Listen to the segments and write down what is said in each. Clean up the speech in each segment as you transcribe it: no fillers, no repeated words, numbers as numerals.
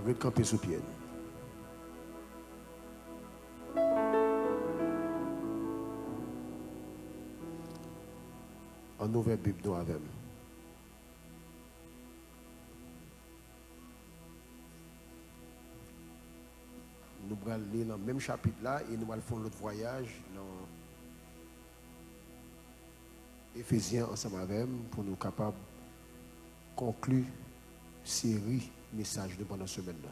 Marguerite campé sous pied. En ouvert Bible nous avec. Nous allons lire dans le même chapitre là et nous allons faire l'autre voyage dans Éphésiens ensemble avec pour nous capables de conclure série message de pendant cette semaine là.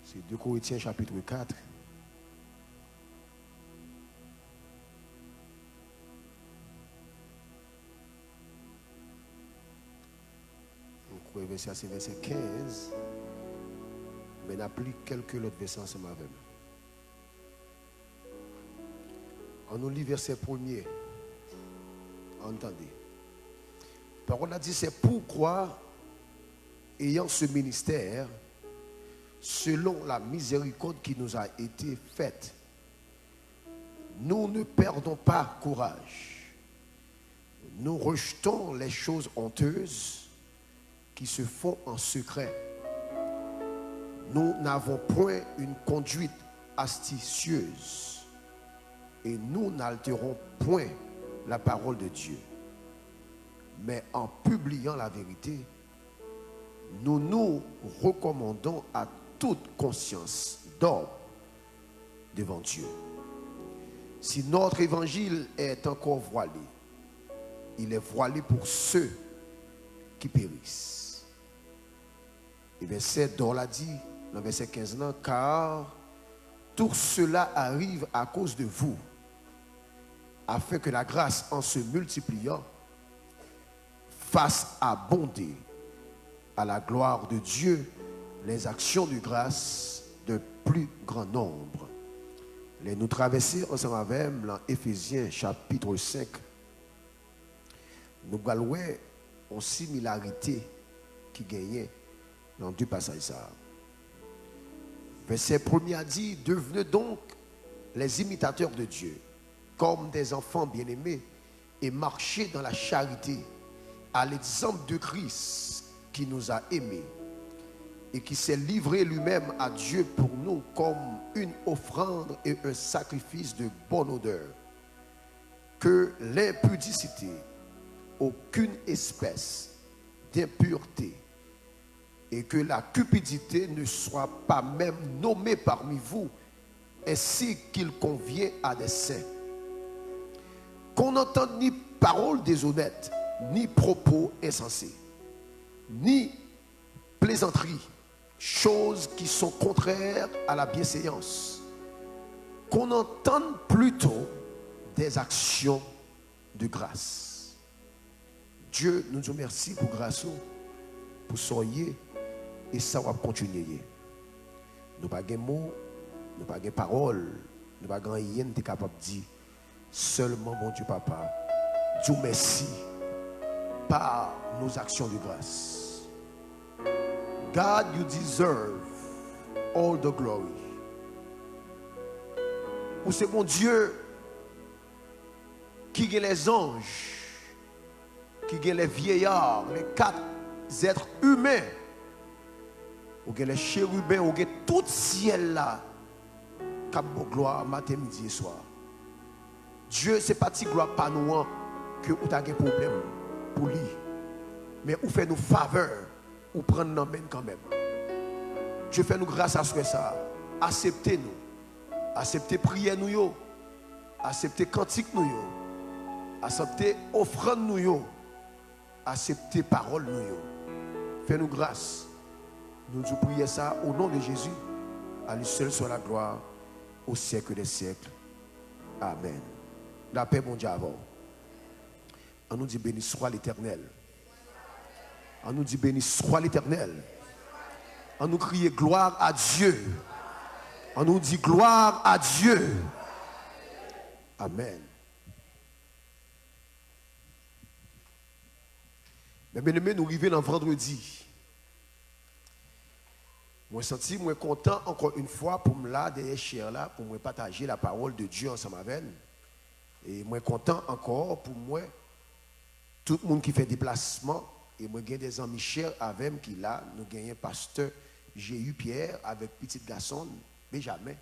C'est 2 Corinthiens chapitre 4. Donc, verset 15. Mais on applique quelques autres versets ensemble avec nous. On nous lit verset 1er. Entendez. Parole a dit, c'est pourquoi, ayant ce ministère, selon la miséricorde qui nous a été faite, nous ne perdons pas courage. Nous rejetons les choses honteuses qui se font en secret. Nous n'avons point une conduite astucieuse et nous n'altérons point la parole de Dieu. Mais en publiant la vérité, nous nous recommandons à toute conscience d'homme devant Dieu. Si notre évangile est encore voilé, il est voilé pour ceux qui périssent. Et verset d'or l'a dit, dans verset 15, car tout cela arrive à cause de vous, afin que la grâce en se multipliant fasse abonder à la gloire de Dieu les actions de grâce d'un plus grand nombre. Les nous traverser ensemble avec dans Éphésiens chapitre 5. Nous allons une similarité qui gagnait dans deux passages. Verset 1er a dit, devenez donc les imitateurs de Dieu, comme des enfants bien-aimés, et marchez dans la charité, à l'exemple de Christ qui nous a aimés et qui s'est livré lui-même à Dieu pour nous comme une offrande et un sacrifice de bonne odeur. Que l'impudicité, aucune espèce d'impureté et que la cupidité ne soit pas même nommée parmi vous, ainsi qu'il convient à des saints. Qu'on n'entende ni parole déshonnête, ni propos insensés, ni plaisanteries, choses qui sont contraires à la bienséance. Qu'on entende plutôt des actions de grâce. Dieu nous dit merci pour grâce, pour soyez et ça va continuer. Nous n'avons pas de mots, nous n'avons pas de paroles, nous n'avons pas rien de capable de dire. Seulement, mon Dieu Papa, Dieu merci par nos actions de grâce. God, you deserve all the glory. Ou c'est mon Dieu qui est les anges, qui est les vieillards, les 4 êtres humains, ou les chérubins, ou tout ciel là, cap gloire matin, midi et soir. Dieu, c'est pas si gloire pas nous que vous avez un problème pour lui. Mais vous fait nous faveur, ou prendre nos mains quand même. Dieu fait nous grâce à ce que ça. Acceptez-nous. Acceptez prière nous. Acceptez cantique nous. Acceptez offrande nous. Acceptez parole nous. Fais-nous grâce. Nous nous prions ça au nom de Jésus. À lui seul soit la gloire au siècle des siècles. Amen. La paix, mon Dieu, avant. On nous dit béni soit l'Éternel. On nous dit béni soit l'Éternel. On nous crie gloire à Dieu. On nous dit gloire à Dieu. Amen. Mais bien aimé, nous arrivons dans vendredi. Moi senti, moi content encore une fois pour me là derrière cher là pour me partager la parole de Dieu ensemble avec. Et moi content encore pour moi tout le monde qui fait déplacement et moi j'ai des amis chers avec qui là nous gagnons pasteur j'ai eu Pierre avec petit garçon, Benjamin,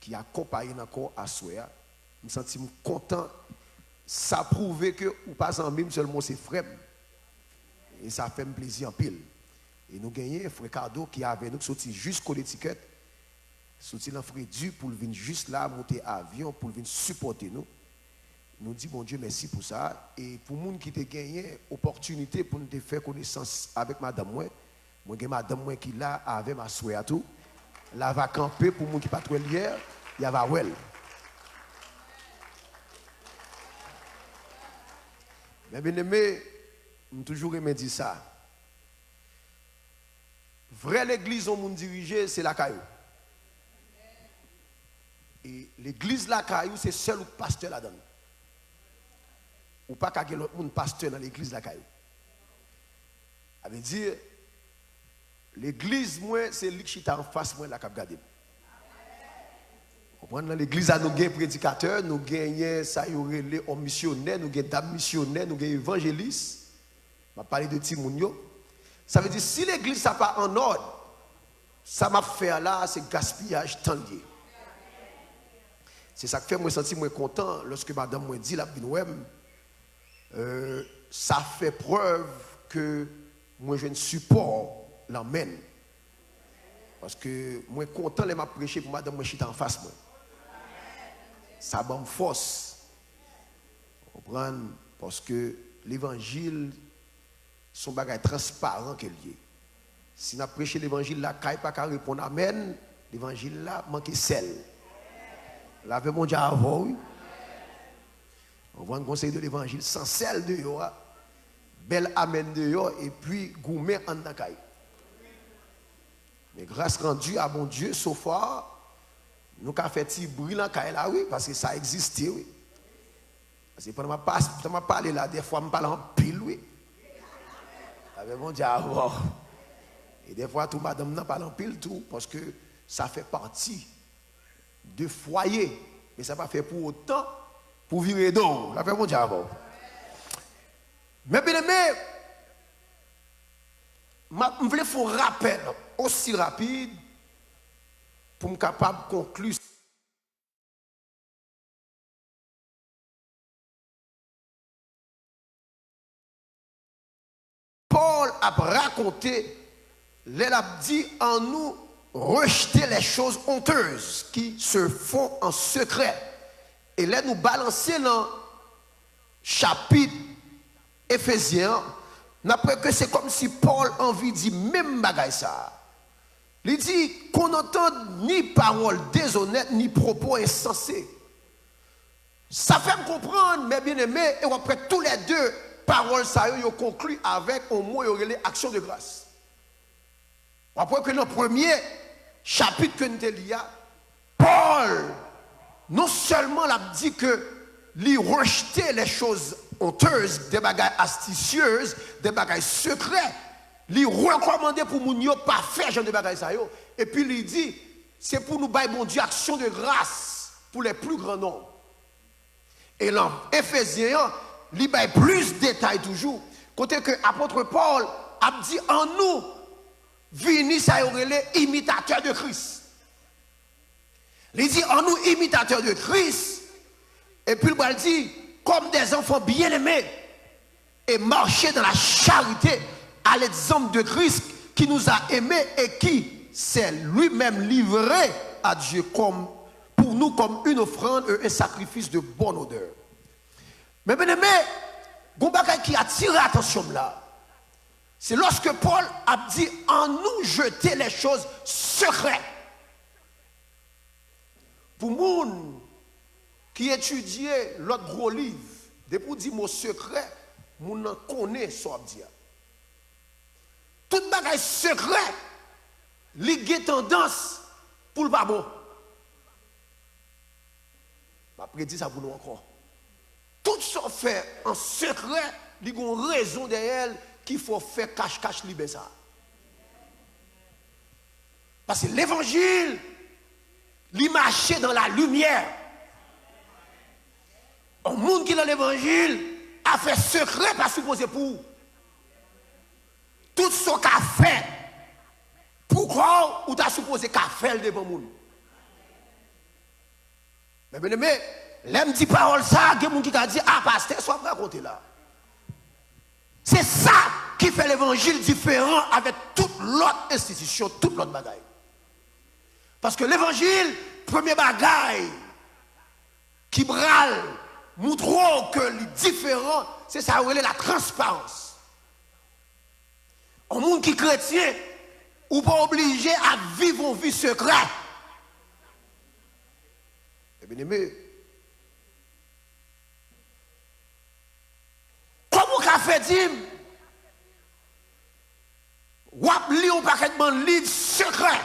qui accompagne encore à Soya. Je me sens content. Ça prouve que ou pas en même seulement c'est frère. Et ça fait un plaisir en pile. Et nous gagnons un frère Cardo qui avait nous sorti jusqu'au l'étiquette. Sorti dans Frédu pour venir juste là, monter avion pour venir supporter nous. Nous disons, bon Dieu, merci pour ça. Et pour les gens qui ont gagné opportunité pour nous faire connaissance avec madame, moi j'ai madame qui là avec ma soeur tout. Là va camper pour les gens qui pas trop hier, il y a well. Mais bien aimé, je toujours aimé dire ça. Vraie l'église où on dirige, c'est la caillou. Et l'église la caillou, c'est seul le pasteur là-dedans. Ou pas qu'à l'autre monde pasteur dans l'église la caillou. Ça veut dire, l'église, moi, c'est lui qui est en face, moi, la cap gade. Dans l'église, nous avons des prédicateurs, nous avons ça, les hommes missionnaires, nous avons des dames missionnaires, nous avons des évangélistes. Je vais parler de Timounio. Ça veut dire, si l'église n'est pas en ordre, ça m'a fait là, c'est gaspillage tendier. C'est ça qui fait moi sentir moi content lorsque madame m'a dit, ça fait preuve que moi je ne support l'emmène. Parce que moi content de prêcher pour madame moi je suis en face moi. Ça me force. Vous comprenez? Parce que l'évangile son bagage transparent qu'elle y est. Si on a prêché l'évangile là, il n'y a pas qu'à répondre amen, l'évangile là manque sel. Là, mon Dieu avant, oui. On voit un conseil de l'évangile sans sel de yo, bel amen de yo, et puis gourmet en nakaï. Mais grâce rendue à mon Dieu, sauf fois, nous avons fait petit bruit dans la là, oui, parce que ça existait, oui. Parce que pendant que je parle là, des fois, je parle en pile, oui. Avec mon Dieu avant. Et des fois, tout madame n'a pas en pile tout, parce que ça fait partie de foyer. Mais ça n'a pas fait pour autant pour virer d'eau. Ça fait mon Dieu avant. Mais bien aimé, je voulais faire un rappel aussi rapide pour me capable de conclure. Paul a raconté, il a dit en nous rejeter les choses honteuses qui se font en secret. Et là nous balancer dans le chapitre Éphésiens, n'après que c'est comme si Paul envie dit même bagaille ça. Il dit qu'on n'entende ni paroles déshonnêtes ni propos insensés. Ça fait me comprendre, mes bien-aimés, et après tous les deux paroles, ça y conclut avec un mot et action de grâce. Après que dans le premier chapitre que nous avons, Paul, non seulement l'a dit que lui rejeter les choses honteuses, des bagailles astucieuses, des bagailles secrets, lui recommander pour nous ne pas faire genre de bagailles ça yo. Et puis lui dit, c'est pour nous bailler mon Dieu action de grâce pour les plus grands nombres. Et là, Éphésiens, il baille plus de détails toujours. Côté que l'apôtre Paul a dit en nous, vini ça y imitateurs de Christ. Il dit en nous imitateurs de Christ. Et puis il dit comme des enfants bien-aimés et marcher dans la charité à l'exemple de Christ qui nous a aimés et qui s'est lui-même livré à Dieu comme pour nous comme une offrande et un sacrifice de bonne odeur. Mais bien-aimé, Gombaka qui a tiré l'attention là, c'est lorsque Paul a dit en nous jeter les choses secrètes. Pour moun qui étudiait l'autre gros livre, depuis dire mot secret, moun n'en connaît ça dire. Tout bagage secret, li tendance pour le pas bon. Je prédis ça pour nous encore. Tout ça fait en secret, il y a une raison derrière qu'il faut faire cache-cache libérer ça. Parce que l'évangile, il marchait dans la lumière. Un monde qui est dans l'évangile a fait secret, pas supposé pour. Tout ce qu'a fait pour encore ou tu as supposé qu'à faire devant le monde. Mais bien aimé, l'aime dit parole ça, il y a des gens qui a dit, ah pasteur, soit raconté là. C'est ça qui fait l'évangile différent avec toute l'autre institution, toute l'autre bagaille. Parce que l'évangile, premier bagaille, qui brale, montre que les différents, c'est ça où est la transparence. Un monde qui est chrétien, ou pas obligé à vivre une vie secrète. Eh bien aimé, comment qu'a fait dire, ou a li un paquet de livre secret.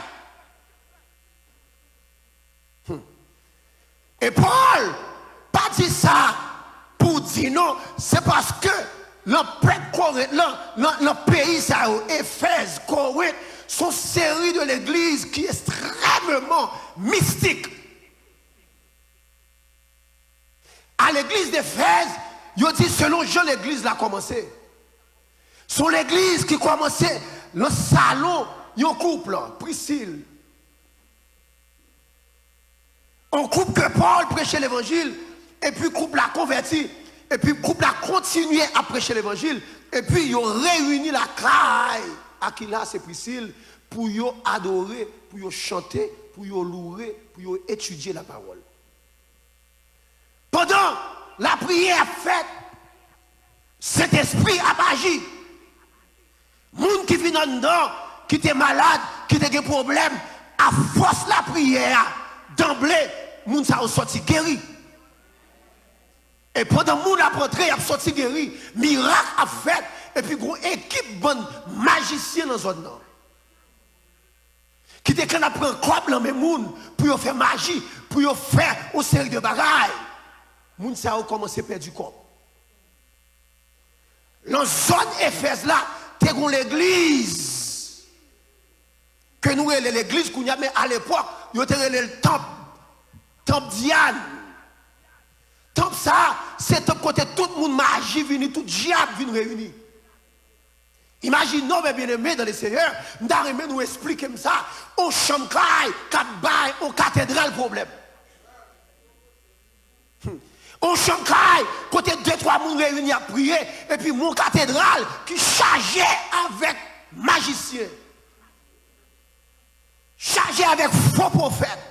Et Paul, pas dit ça pour dire non, c'est parce que le pays, ça, Éphèse, Corinthe, sont série de l'église qui est extrêmement mystique. À l'église d'Éphèse, il dit selon Jean, l'église a commencé. Sur l'église qui commençait, le salon, il y a un couple, Priscille. Un couple que Paul prêchait l'évangile, et puis le couple a converti, et puis le couple a continué à prêcher l'évangile, et puis ils ont réuni la caille, Aquila et Priscille, pour y adorer, pour y chanter, pour y louer, pour y étudier la parole. Pendant la prière faite, cet esprit a agi. Moun qui vient dedans, qui était malade, qui était des problèmes, à force la prière, d'emblée, moun ça a sorti guéri. Et pendant moun a rentré, il a sorti guéri. Miracle a fait, et puis une équipe bonne magicien dans la zone. Qui était qu'on a pris un corps dans les moun pour faire magie, pour faire une série de bagailles. Moun ça a commencé à perdre du corps. Dans la zone Éphèse là, t'es dans l'église. Que nous avons l'église qu'on y a, mais à l'époque, nous avons le temple. Temple Diane. Temple ça, c'est un côté tout le monde magie venu, tout diable vient réunir. Imaginons, mes bien-aimés dans le Seigneur, nous allons nous expliquer ça. On chambre, on cathédrale problème. On chambre, côté 2-3 personnes réunis à prier, et puis mon cathédrale qui chargé avec magicien. Chargé avec faux prophètes.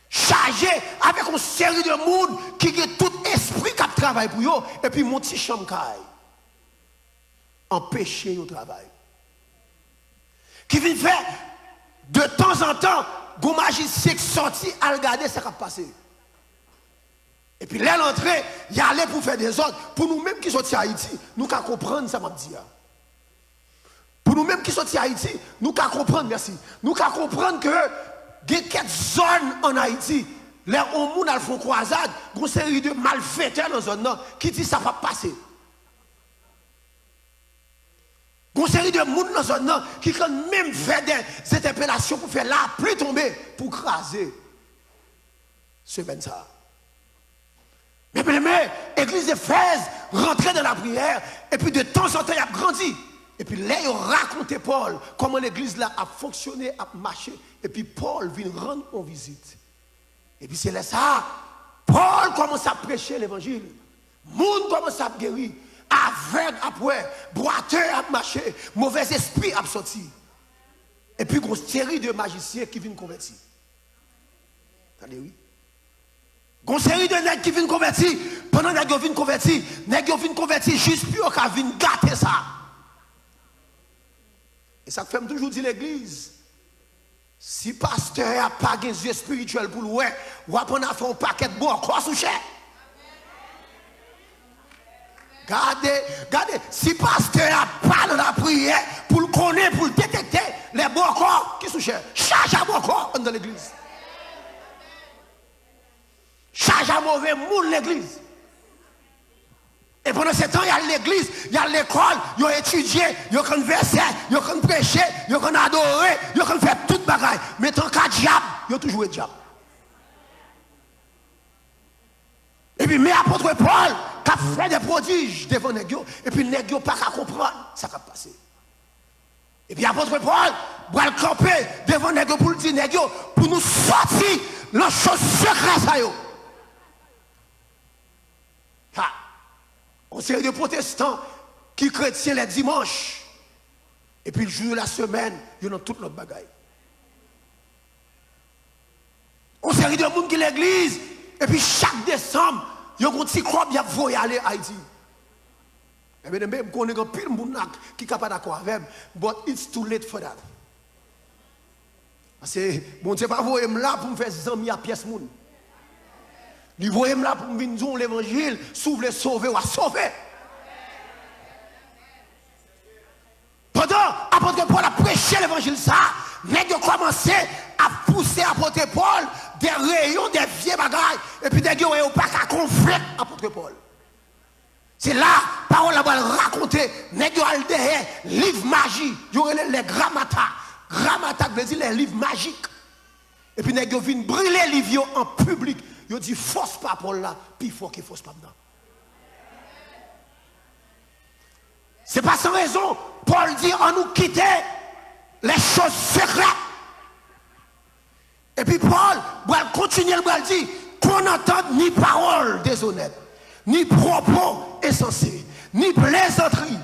Chargé avec une série de monde qui a tout esprit qui travaille pour eux, et puis mon petit chambre empêcher au travail. Qui vient faire de temps en temps, un magicien qui sorti à regarder ce qui a passé. Et puis là, l'entrée, il y allait pour faire des ordres. Pour nous-mêmes qui sommes à Haïti, nous pouvons comprendre ça, m'a dit. Pour nous-mêmes qui sommes à Haïti, nous pouvons comprendre, merci. Nous pouvons comprendre que il y a quelques zones en Haïti, là où on font croisade, il y a une série de malfaiteurs dans la zone qui disent ça va passer. Il y a une série de gens dans la zone qui quand même fait des interpellations pour faire la pluie tomber, pour craser ce ben ça. Mais l'église d'Éphèse rentrait dans la prière, et puis de temps en temps, il a grandi. Et puis là, il racontait Paul comment l'église là a fonctionné, a marché. Et puis Paul vient rendre une visite. Et puis c'est là ça, Paul commence à prêcher l'évangile. Monde commence à guérir. Aveugle après, boiteux a marché, mauvais esprit a sorti. Et puis une série de magiciens qui viennent convertir. Attendez, oui. Une série de nègres qui viennent convertir. Pendant que nègres viennent convertir, juste pour qu'ils viennent gâter ça. Et ça fait toujours dire l'église. Si le pasteur n'a pas de yeux spirituels pour louer, ou après on a fait un paquet de bois, quoi sous cher. Regardez, si le pasteur n'a pas de la prière pour le connaître, pour le détecter, les bois corps qui sont chers, charge à bois corps dans l'église. Charge à mauvais monde l'église. Et pendant ce temps, il y a l'église, il y a l'école, il y a étudié, il y a conversé, il y a prêché, il y a adoré, il y a fait toute bagaille. Mais tant qu'à diable, il y a toujours diable. Et puis, mais apôtre Paul, qui a fait des prodiges devant les gens, et puis les gens pas qu'à comprendre ça qui a passé. Et puis apôtre Paul va le camper devant les pour le dire pour nous sortir la chose secrète ça yo. Ah, on série de protestants qui chrétiens les dimanches. Et puis le jour de la semaine, ils ont toute notre bagaille. On série de monde qui l'église. Et puis chaque décembre, ils ont un petit crop, ils vont aller à Haïti. Et bien, je connais un pile de monde qui est capable d'accord avec moi. But it's too late for that. Parce que bon Dieu pas voyer là pour me faire zami à pièce moun. Il voyer là pour me venir dire l'évangile, s'ouvre le sauver ou à sauver. Pendant apôtre Paul a prêché l'évangile ça, nèg a commencé à pousser apôtre Paul des rayons des vieux bagailles et puis nèg yo pas qu'à conflit apôtre Paul. C'est là parole la va raconter nèg yo al derrière livre magie, yo les grammata. Grammata veut dire les livres magiques. Et puis nèg yo vinn brûler les livres en public. Yo dit force pas Paul là, puis faut qu'il force pas dedans. C'est pas sans raison. Paul dit on nous quitter les choses secrètes. Et puis Paul va continuer à dire qu'on n'entende ni paroles déshonnêtes, ni propos insensés, ni plaisanteries.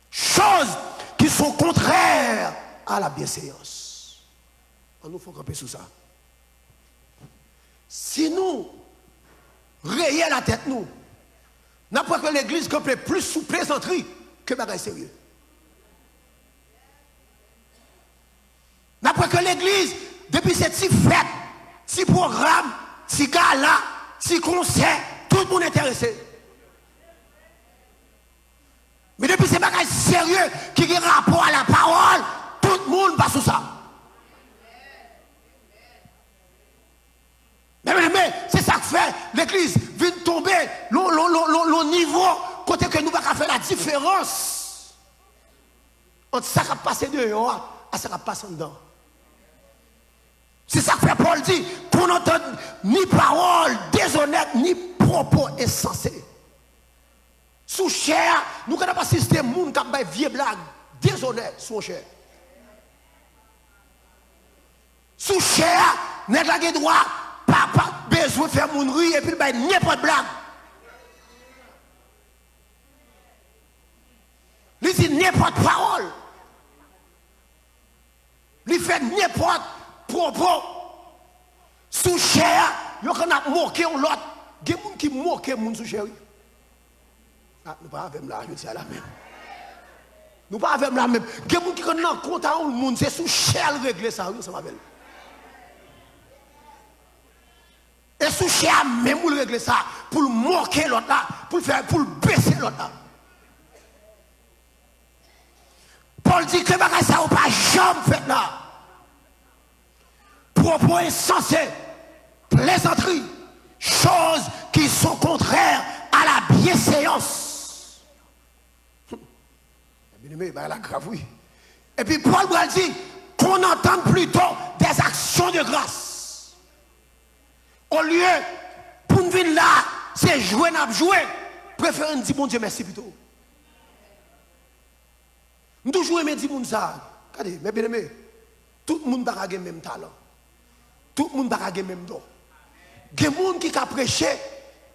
Choses qui sont contraires à la bienséance. On nous faut camper sous ça. Si nous rayons la tête, nous, n'importe que l'église campe plus sous plaisanterie que bagaille sérieux. N'importe que l'église, depuis cette petite fête, petit programme, petit gala, petit concert, tout le monde est intéressé. Mais depuis ces bagages sérieux qui ont rapport à la parole, tout le monde passe sous ça. Mais c'est ça que fait l'église vient tomber le niveau côté que nous ne pouvons pas faire la différence entre ça qui a passé dehors et ça qui a passé dedans. C'est ça que fait Paul dit qu'on n'entend ni paroles déshonnêtes ni propos insensés. Sous chair, nous ne pouvons pas assister à des gens qui ont des vieilles blagues déshonnêtes sous chair. Sous chair, nous avons le droit pas besoin de faire mon rire et puis il n'y a pas de blague. Il dit n'importe parole. Il fait n'importe propos. Sous chair, il y a moqué l'autre. Il y a des gens qui moquent les gens sous chair. Ah, nous ne pas avec là, je dis à la même. Nous pas avec la même. Il y a des gens qui ont compte à le monde, c'est sous chair régler ça, ça m'appelle. Et sous chair même pour régler ça, pour moquer l'autre là, pour le baisser l'autre là. Paul dit que ça n'a pas jamais fait là. Propos insensés, plaisanteries, choses qui sont contraires à la bienséance. Et puis Paul dit qu'on entende plutôt des actions de grâce. Au lieu, pour nous venir là, c'est jouer, n'a jouer. Préférez dire bon Dieu merci plutôt. Nous toujours aimons dire ça. Regardez, mes bien-aimés, tout le monde n'a pas le même talent. Tout le monde n'a pas le même don. Il y a des gens qui ont prêché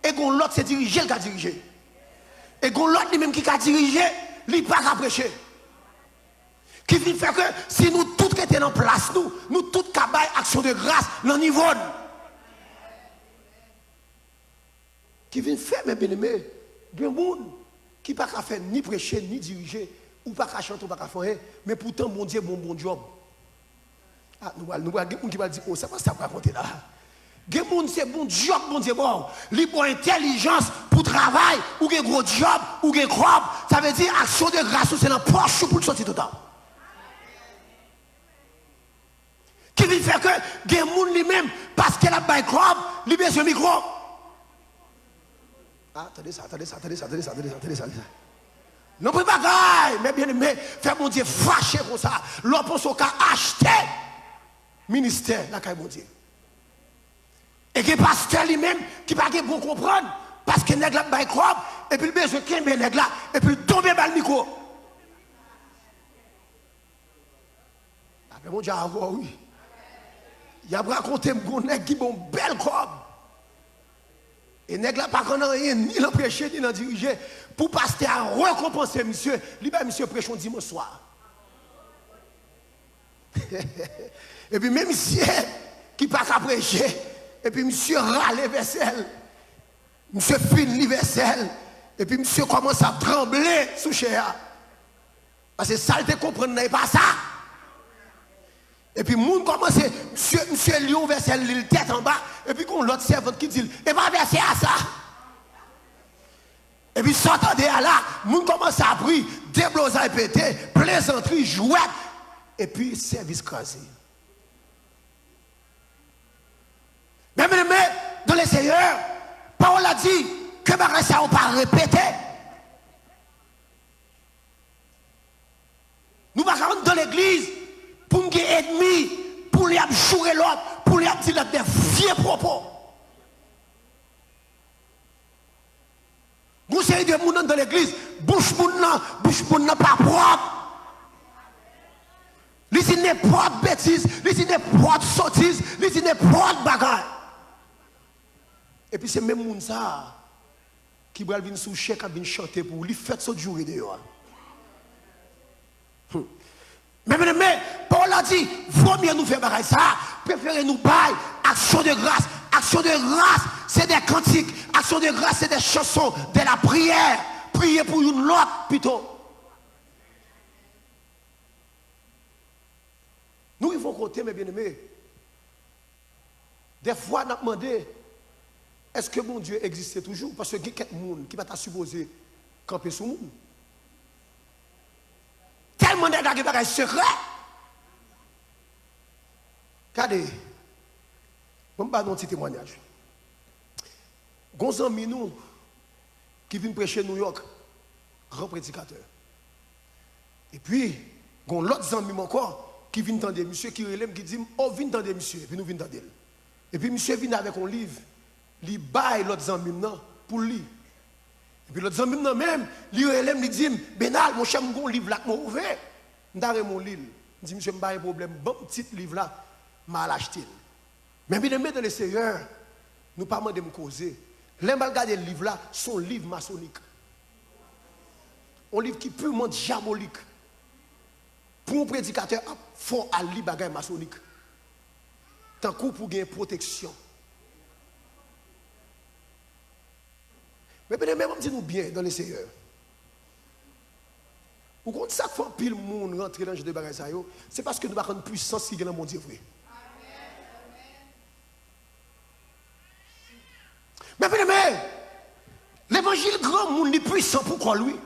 et l'autre s'est dirigé, il a dirigé. Et l'autre même qui a dirigé, il n'a pas prêché. Qui veut faire que si nous tous étions en place, nous tous avons action de grâce dans le niveau. Qui vient faire, mes bien-aimés, il y a des gens qui ne peuvent pas faire ni prêcher, ni diriger, ou pas chanter, ou pas faire, mais pourtant, bon Dieu, bon job. Ah, nous avons des gens qui vont dire, oh, ça va ça raconter là. Il y a des gens c'est bon job, bon Dieu, bon. Ils ont intelligence pour travail, ou un gros job, ou un crop. Ça veut dire action de grâce, c'est dans la poche pour le sortir tout le temps. Qui vient faire que il y a des gens lui-même, parce qu'elle a un crop, il a besoin de micro. Ah, attendez ça. Non, pas bagaille, mais bien aimé, faire mon Dieu fâché comme ça. L'on pense qu'on a acheté ministère, la caille mon Dieu. Et que pasteur lui-même, qui pas bon comprendre, parce que nèg la bay crop, et puis le besoin qu'il met nèg là, et puis tomber dans le micro. Mon Dieu, oui. Il a raconté mon nègre qui bon belle cob. Et nègre là pas qu'on rien ni l'empêcher ni l'en diriger pour passer à récompenser monsieur. Lui ben monsieur prêche un dimanche soir. Et puis même monsieur qui pas qu'à prêcher et puis monsieur râle vaisselle. Monsieur fin l'universel et puis monsieur commence à trembler sous chair. Parce que ça ne comprendre pas ça. Et puis, moun commence, monsieur Lyon verse l'île tête en bas, et puis qu'on l'autre servante qui dit, et pas verser à ça. Et puis, s'entendez à là, moun commence à prier, déblosa et péter, plaisanterie, jouette, et puis service crasé. Mais, dans les seigneurs, Paul a dit que ça on pas répéter. Nous ne pas dans l'église pour nous ennemis, pour les jouer l'autre, pour les dire des vieux propos. Vous savez de gens dans l'église, bouche moun nan pas propre. Les n'est pas de bêtises, les n'est pas de sottises, les n'est pas de bagarre. Et puis c'est même moun ça qui va venir sous chèque, qui vient chanter pour lui, faites ce jour dehors. Mais Paul a dit, vaut mieux nous faire pareil ça, préférez nous bailler, action de grâce. Action de grâce, c'est des cantiques. Action de grâce, c'est des chansons, de la prière. Prier pour une autre plutôt. Nous, il faut compter, mes bien-aimés. Des fois, on a demandé, est-ce que mon Dieu existe toujours? Parce que il y a quelqu'un qui va supposé camper sur nous. Tellement de gens qui sont secrets. Regardez, je vais vous donner un petit témoignage. Gonzan Minou, qui vient prêcher à New York, grand prédicateur. Et puis, il y a l'autre ami encore qui vient entendre, monsieur qui relève, qui dit, oh, viens entendre, monsieur, et puis nous venons entendre. Et puis, monsieur vient avec un livre, il baille l'autre ami pour lire. Et puis l'autre ami même, il relève, il dit, Benal, mon cher, mon livre là, mon ouvert. Je vais mon livre. Il dit, monsieur, je n'ai pas de problème, bon petit livre là, je vais l'acheter. Mais bien dans les seigneurs, nous ne pouvons pas me causer. Les mal regarder le livre là, son livre maçonnique. Un livre qui est purement diabolique. Pour un prédicateur, il faut aller bagay maçonnique. Tant qu'on pour gagner protection. Mais bien même dis-nous bien dans les seigneurs. Ou quand ça fait pile monde rentrer dans le jeu de bagay ça yo, c'est parce que nous avons une puissance qui est dans le monde vrai. Mais l'évangile grand monde est puissant, pourquoi lui?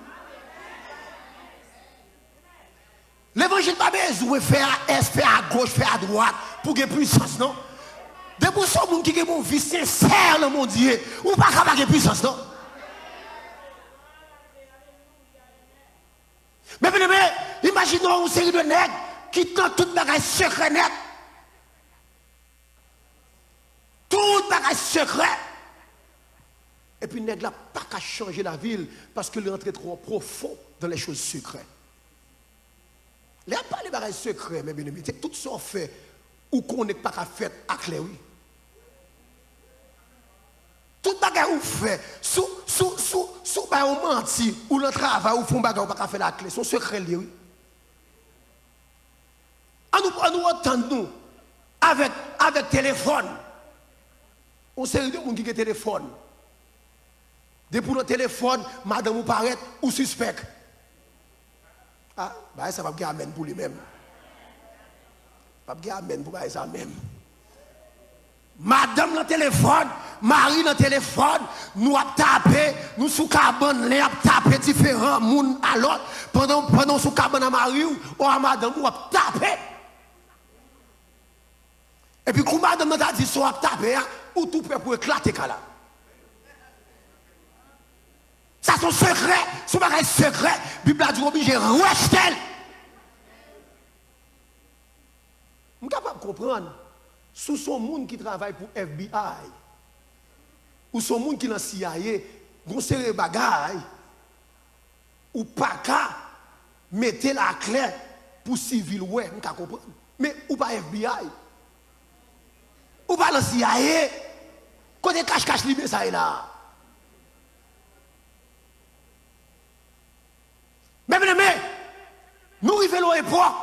L'évangile pas besoin de faire à est, faire à gauche, faire à droite pour gagner puissance, non? De pour ce monde qui a une vie sincère dans le monde, ou pas capable de puissance, non? Mais imaginons une série de nègres qui tentent toute bagage secret net. Toute bagage secret. Et puis, nègre n'a pas qu'à changer la ville parce qu'il est entré trop profond dans les choses secrètes. Il n'y a pas les bagages secrets, mais bien aimé. Tout ça fait ou qu'on n'est pas qu'à faire à clé, oui. Tout bagage ou fait, sous on menti, ou le travail, ou font bagage ou pas qu'à faire la clé, son secret, oui. On nous entend nous avec téléphone. On sait de gens qui ont téléphone. Depuis le téléphone, madame vous paraît ou suspect. Ah, bah ça va bien amène pour lui-même. Pas bien amène pour ça même. Madame le téléphone, Marie le téléphone, nous avons tapé, nous sous cabane, nous avons tapé différents monde à l'autre. Pendant sous cabane à Marie ou à madame, nous avons tapé. Et puis quand madame a dit soit tapé, ou tout prêt pour éclater là. Ça c'est secret, c'est pas un secret. La Bible a dit obligé de rester. Je suis capable de comprendre. Sous son monde qui travaille pour FBI, ou son monde qui est dans CIA, vous serez bagaille, ou pas qu'à mettre la clé pour civil, ouais, je comprends. Mais ou pas FBI. Ou pas la CIA. Côté cache-cache libre ça est là. Mais nous arrivons à l'époque,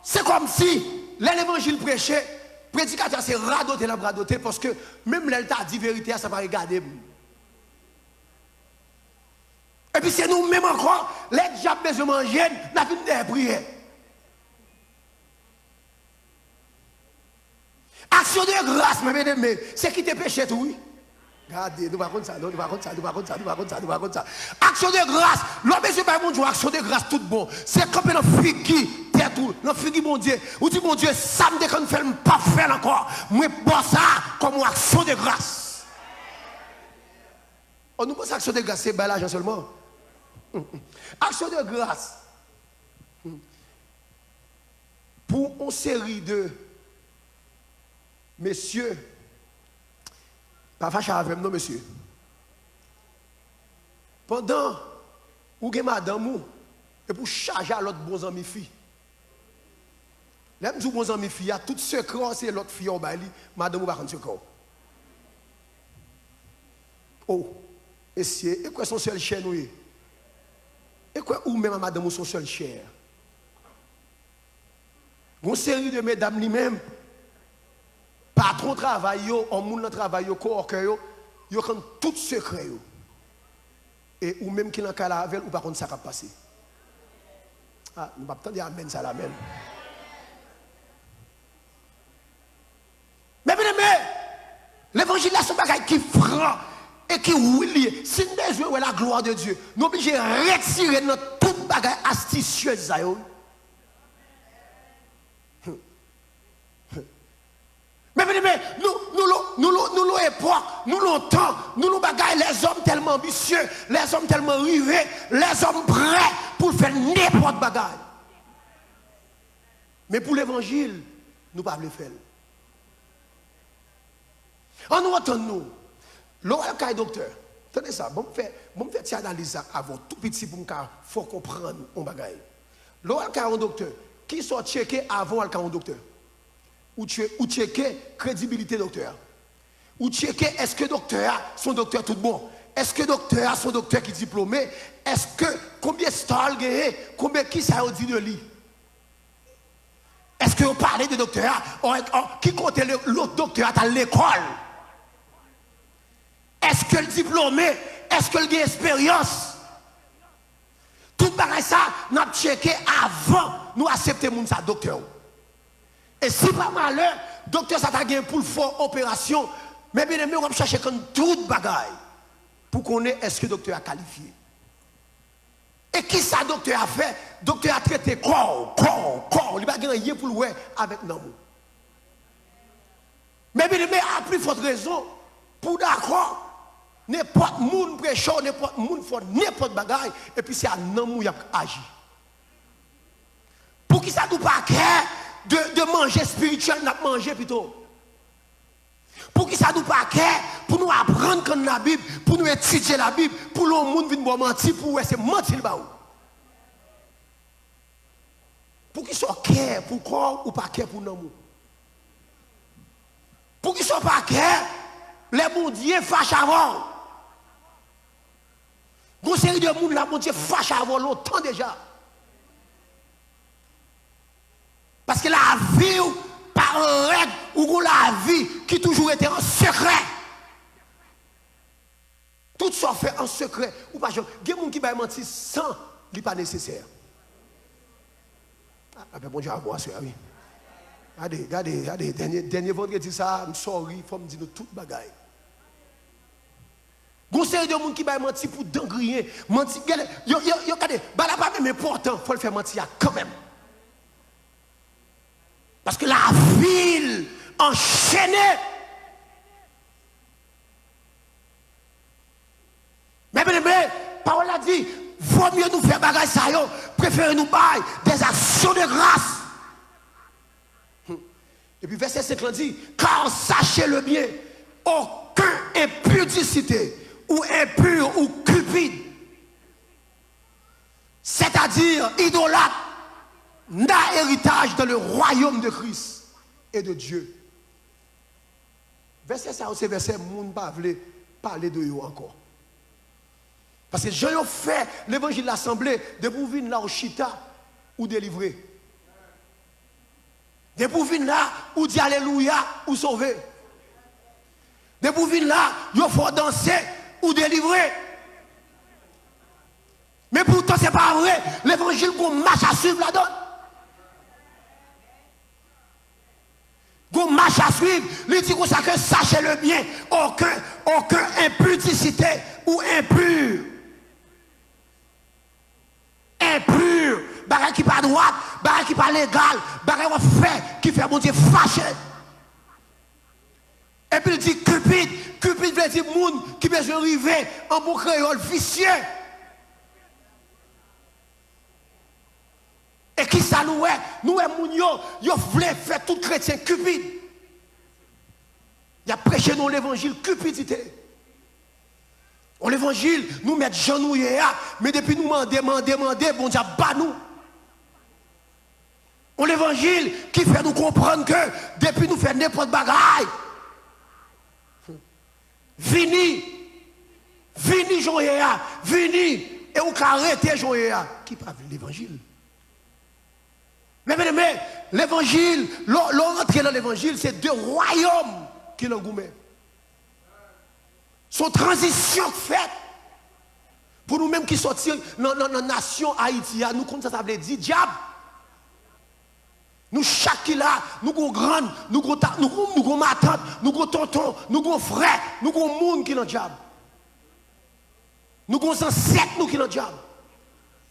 c'est comme si l'évangile prêché, prédicateur c'est radoté parce que même l'État dit vérité, ça va regarder. Et puis c'est nous-mêmes encore, les diables besoin de manger, nous avons des prières. Action de grâce, mes bien-aimés, c'est qui te péché tout, oui. Regardez, nous ne pas ça, nous ne pas ça. Action de grâce, l'homme besoin pas mon Dieu, action de grâce tout bon. C'est comme dans figui, terre tout, dans figui mon Dieu. Ou dit mon Dieu, ça me déconne fait pas faire encore. Moi bon ça comme action de grâce. On nous pense action de grâce, c'est bel l'argent seulement. Action de grâce. Pour une série de messieurs, pas fâché avec nous, monsieur. Pendant où vous madame, et pour charger à l'autre bon ami fille. L'aime du bon ami fille, tout secret, c'est l'autre fille en bali, madame va rendre secret. Oh, messieurs, et quoi son seul chien nous? Et quoi ou même madame son seul chien? Une série de mesdames lui-même. Patron travail, on moun travail, co-worker, yo quand tout secret. Et ou même qui n'a qu'à la avec ou par contre ça va passer. Ah, nous ne pouvons pas dire amen ça la même. Mais l'évangile là, c'est un bagage qui franc et qui oui, si nous besoin la gloire de Dieu, nous sommes obligés de retirer notre tout bagage astucieux. Mais nous époque, nous longtemps, nous bagaille les hommes tellement ambitieux, les hommes tellement rivés, les hommes prêts pour faire n'importe bagaille. Mais pour l'évangile, nous ne pouvons pas le faire. En nous entendons nous, l'oral docteur, tenez ça, bon faire cette analyse avant tout petit pour qu'il faut comprendre un bagaille. L'oral docteur, qui sont checkés avant le docteur? Ou checker crédibilité docteur. Ou checker est-ce que docteur son docteur tout bon. Est-ce que docteur son docteur qui est diplômé. Est-ce que combien de stars gagné, combien qui ça a dit de lui. Est-ce que vous parlez de docteur qui compte l'autre docteur à l'école. Est-ce que le diplômé, est-ce que le gagne expérience. Tout pareil ça, nous avons checké avant nous accepter mon ça docteur. Et si pas malheur, docteur ça t'a gagné pour le fort opération, mais bien aimé, on va chercher comme toute bagaille pour qu'on ait est-ce que le docteur a qualifié. Et qui ça docteur a fait? Docteur a traité corps, il va gagner pour le ouais avec nous. Mais bien aimé, à plus forte raison, pour d'accord, n'importe monde prêcheur, n'importe monde fort, n'importe bagaille, et puis c'est à nous qui agit. Pour qui ça nous pas de manger spirituel, n'a manger plutôt. Pour qui ça nous pas pour nous apprendre comme la Bible, pour nous étudier la Bible, pour le monde venir mentir, pour c'est mentir ba ou. Pour qui soit care pour corps ou pas care pour nous. Pour qui soit pas care, les bon Dieu fâche avant. Une série de monde là bon Dieu fâche avant longtemps déjà. Parce que la vie, par règle, ou la vie qui toujours était en secret. Tout ça fait en secret. Ou pas, il y a des gens qui vont mentir sans, ce n'est pas nécessaire. Ah, ben bon Dieu, à voir ça, oui. Regardez, dernier vendredi, ça, je suis sorry, il faut me dire toute bagaille. Il y a des gens qui vont mentir pour dangrier. Mentir, regardez, la pas même important, il faut le faire mentir quand même. Parce que la ville enchaînée. Mais parole a dit, vaut mieux nous faire bagage ça, préférez nous bailler des actions de grâce. Et puis verset 50 dit, car sachez-le bien, aucun impudicité ou impur ou cupide, c'est-à-dire idolâtre, n'a héritage dans le royaume de Christ et de Dieu. Verset ça, c'est verset, moun pas veut parler de eux encore. Parce que Jean a fait l'évangile de l'assemblée de pour venir là au chita ou délivrer. De pour venir là ou dire alléluia ou sauver. De pour venir là, il faut danser ou délivrer. Mais pourtant, ce n'est pas vrai. L'évangile qu'on marche à suivre la donne. Qu'on marche à suivre. Il dit comme ça que sachez-le bien. Aucun impudicité ou impur. Impur. Bagay qui pas droite, bagay qui pas légal, bagay qui fait mon Dieu fâché. Et puis il dit Cupide. Cupide veut dire monde qui besoin arriver en bon créole vicieux. Et qui ça nous est? Nous est moun yo voulait faire tout chrétien cupide. Il a prêché dans l'évangile cupidité. En l'évangile, nous mettons genouillés, mais depuis nous demander, bon Dieu, bat nous. En l'évangile qui fait nous comprendre que depuis nous faire n'importe bagaille. Vini Joéa, vini, et vous arrêtez Joéa. Qui parle de l'évangile? Mais l'évangile, l'entrée dans l'évangile, c'est deux royaumes qui l'engouement. Son transition faite pour nous-mêmes qui sortir dans la nation Haïti, nous comme ça veut dire diable. Nous chaque là, nous avons grand, nous avons ma tante, nous avons tonton, nous avons frère, nous avons monde qui est dans le diable. Nous avons ancêtres nous qui sont dans le diable.